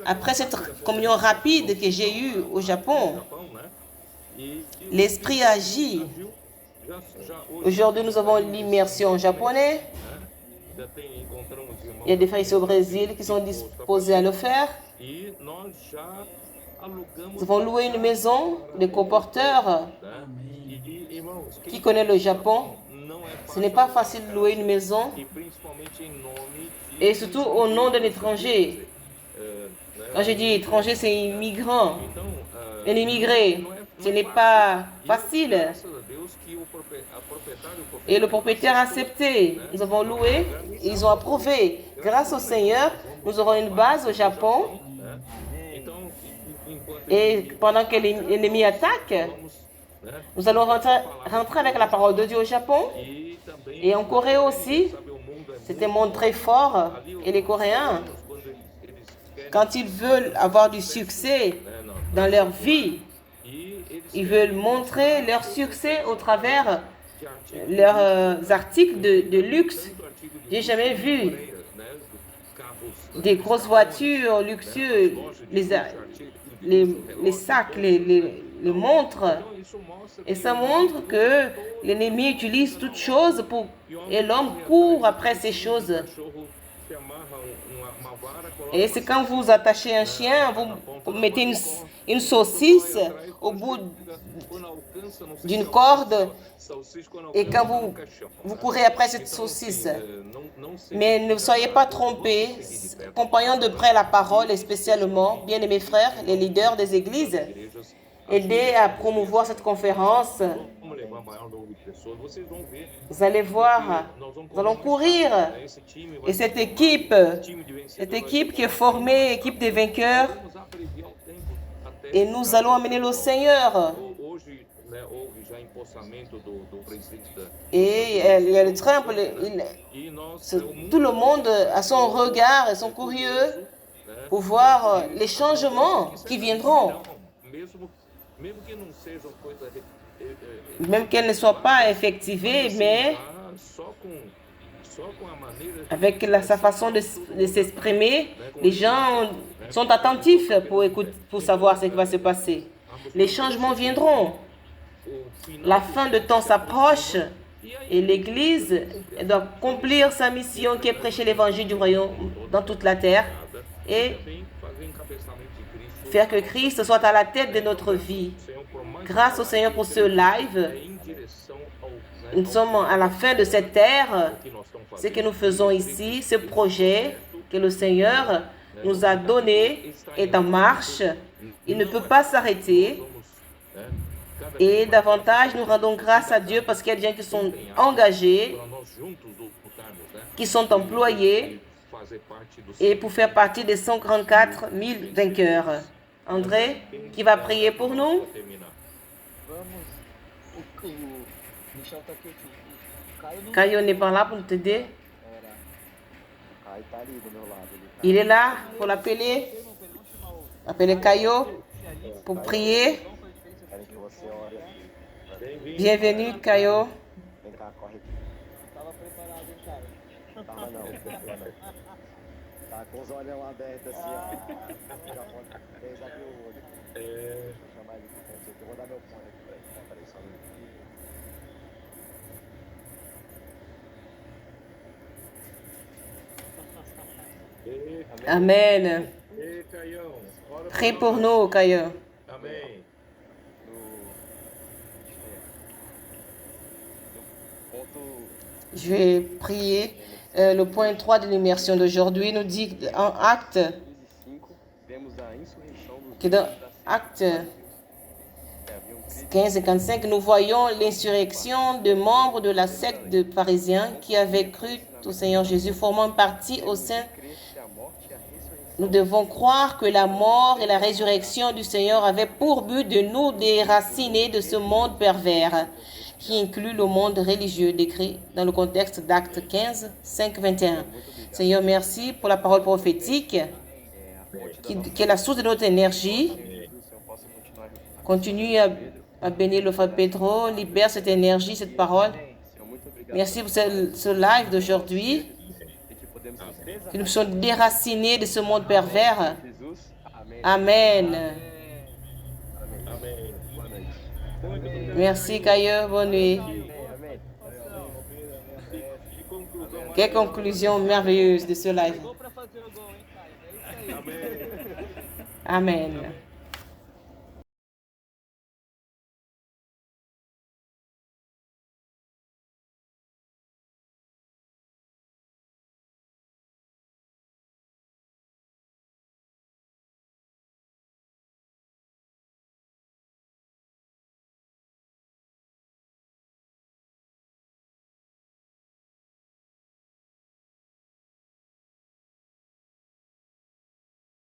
après cette communion rapide que j'ai eue au Japon, l'Esprit agit. Aujourd'hui, nous avons l'immersion japonaise. Il y a des frères ici au Brésil qui sont disposés à le faire. Nous avons loué une maison, des comporteurs qui connaissent le Japon. Ce n'est pas facile de louer une maison, et surtout au nom d'un étranger. Quand je dis étranger, c'est immigrant, un immigré. Ce n'est pas facile. Et le propriétaire a accepté. Nous avons loué, ils ont approuvé. Grâce au Seigneur, nous aurons une base au Japon. Et pendant que l'ennemi attaque, nous allons rentrer avec la parole de Dieu au Japon. Et en Corée aussi, c'est un monde très fort. Et les Coréens, quand ils veulent avoir du succès dans leur vie, ils veulent montrer leur succès au travers leurs articles de luxe. J'ai jamais vu des grosses voitures luxueuses, les sacs, les montres. Et ça montre que l'ennemi utilise toutes choses et l'homme court après ces choses. Et c'est quand vous attachez un chien, vous mettez une saucisse au bout d'une corde et quand vous courez après cette saucisse. Mais ne soyez pas trompés, compagnons de près la parole et spécialement, bien-aimés frères, les leaders des églises, aidez à promouvoir cette conférence. Vous allez voir, nous allons courir. Et cette équipe qui est formée, équipe des vainqueurs, et nous allons amener le Seigneur. empossamento do presidente da... Et il y a le Trump, tout le monde a son regard et sont curieux pour voir les changements qui viendront. Mesmo que não sejam coisas... Même qu'elles ne soient pas effectivées, mais avec sa façon de s'exprimer, les gens sont attentifs pour savoir ce qui va se passer. Les changements viendront. La fin de temps s'approche et l'Église doit accomplir sa mission qui est prêcher l'évangile du royaume dans toute la terre et faire que Christ soit à la tête de notre vie. Grâce au Seigneur pour ce live. Nous sommes à la fin de cette ère. Ce que nous faisons ici, ce projet que le Seigneur nous a donné est en marche. Il ne peut pas s'arrêter. Et davantage, nous rendons grâce à Dieu parce qu'il y a des gens qui sont engagés, qui sont employés et pour faire partie des 134 000 vainqueurs. André, qui va prier pour nous? Caio n'est pas là pour t'aider. Il est là pour l'appeler. Appeler Caio pour prier. Bienvenue, Caio. Tá com os olhão abertos assim, ó. Já fez aqui o olho. Vou chamar ele aqui pra você. Eu vou dar meu fone aqui pra ele. Peraí, só um minutinho. Amen. Ei, Caião, ora Prie pour nous, Caio. Amém. Je vais prier. Le point 3 de l'immersion d'aujourd'hui nous dit en Acte que dans Acte 15 et 45, nous voyons l'insurrection de membres de la secte de pharisiens qui avaient cru au Seigneur Jésus, formant partie au sein. Nous devons croire que la mort et la résurrection du Seigneur avaient pour but de nous déraciner de ce monde pervers qui inclut le monde religieux décrit dans le contexte d'Acte 15, 5, 21. Seigneur, merci pour la parole prophétique qui est la source de notre énergie. Continue à bénir le frère Pedro, libère cette énergie, cette parole. Merci pour ce live d'aujourd'hui. Que nous sommes déracinés de ce monde pervers. Amen. Merci, Caio. Bonne nuit. Quelle conclusion merveilleuse de ce live. Amen.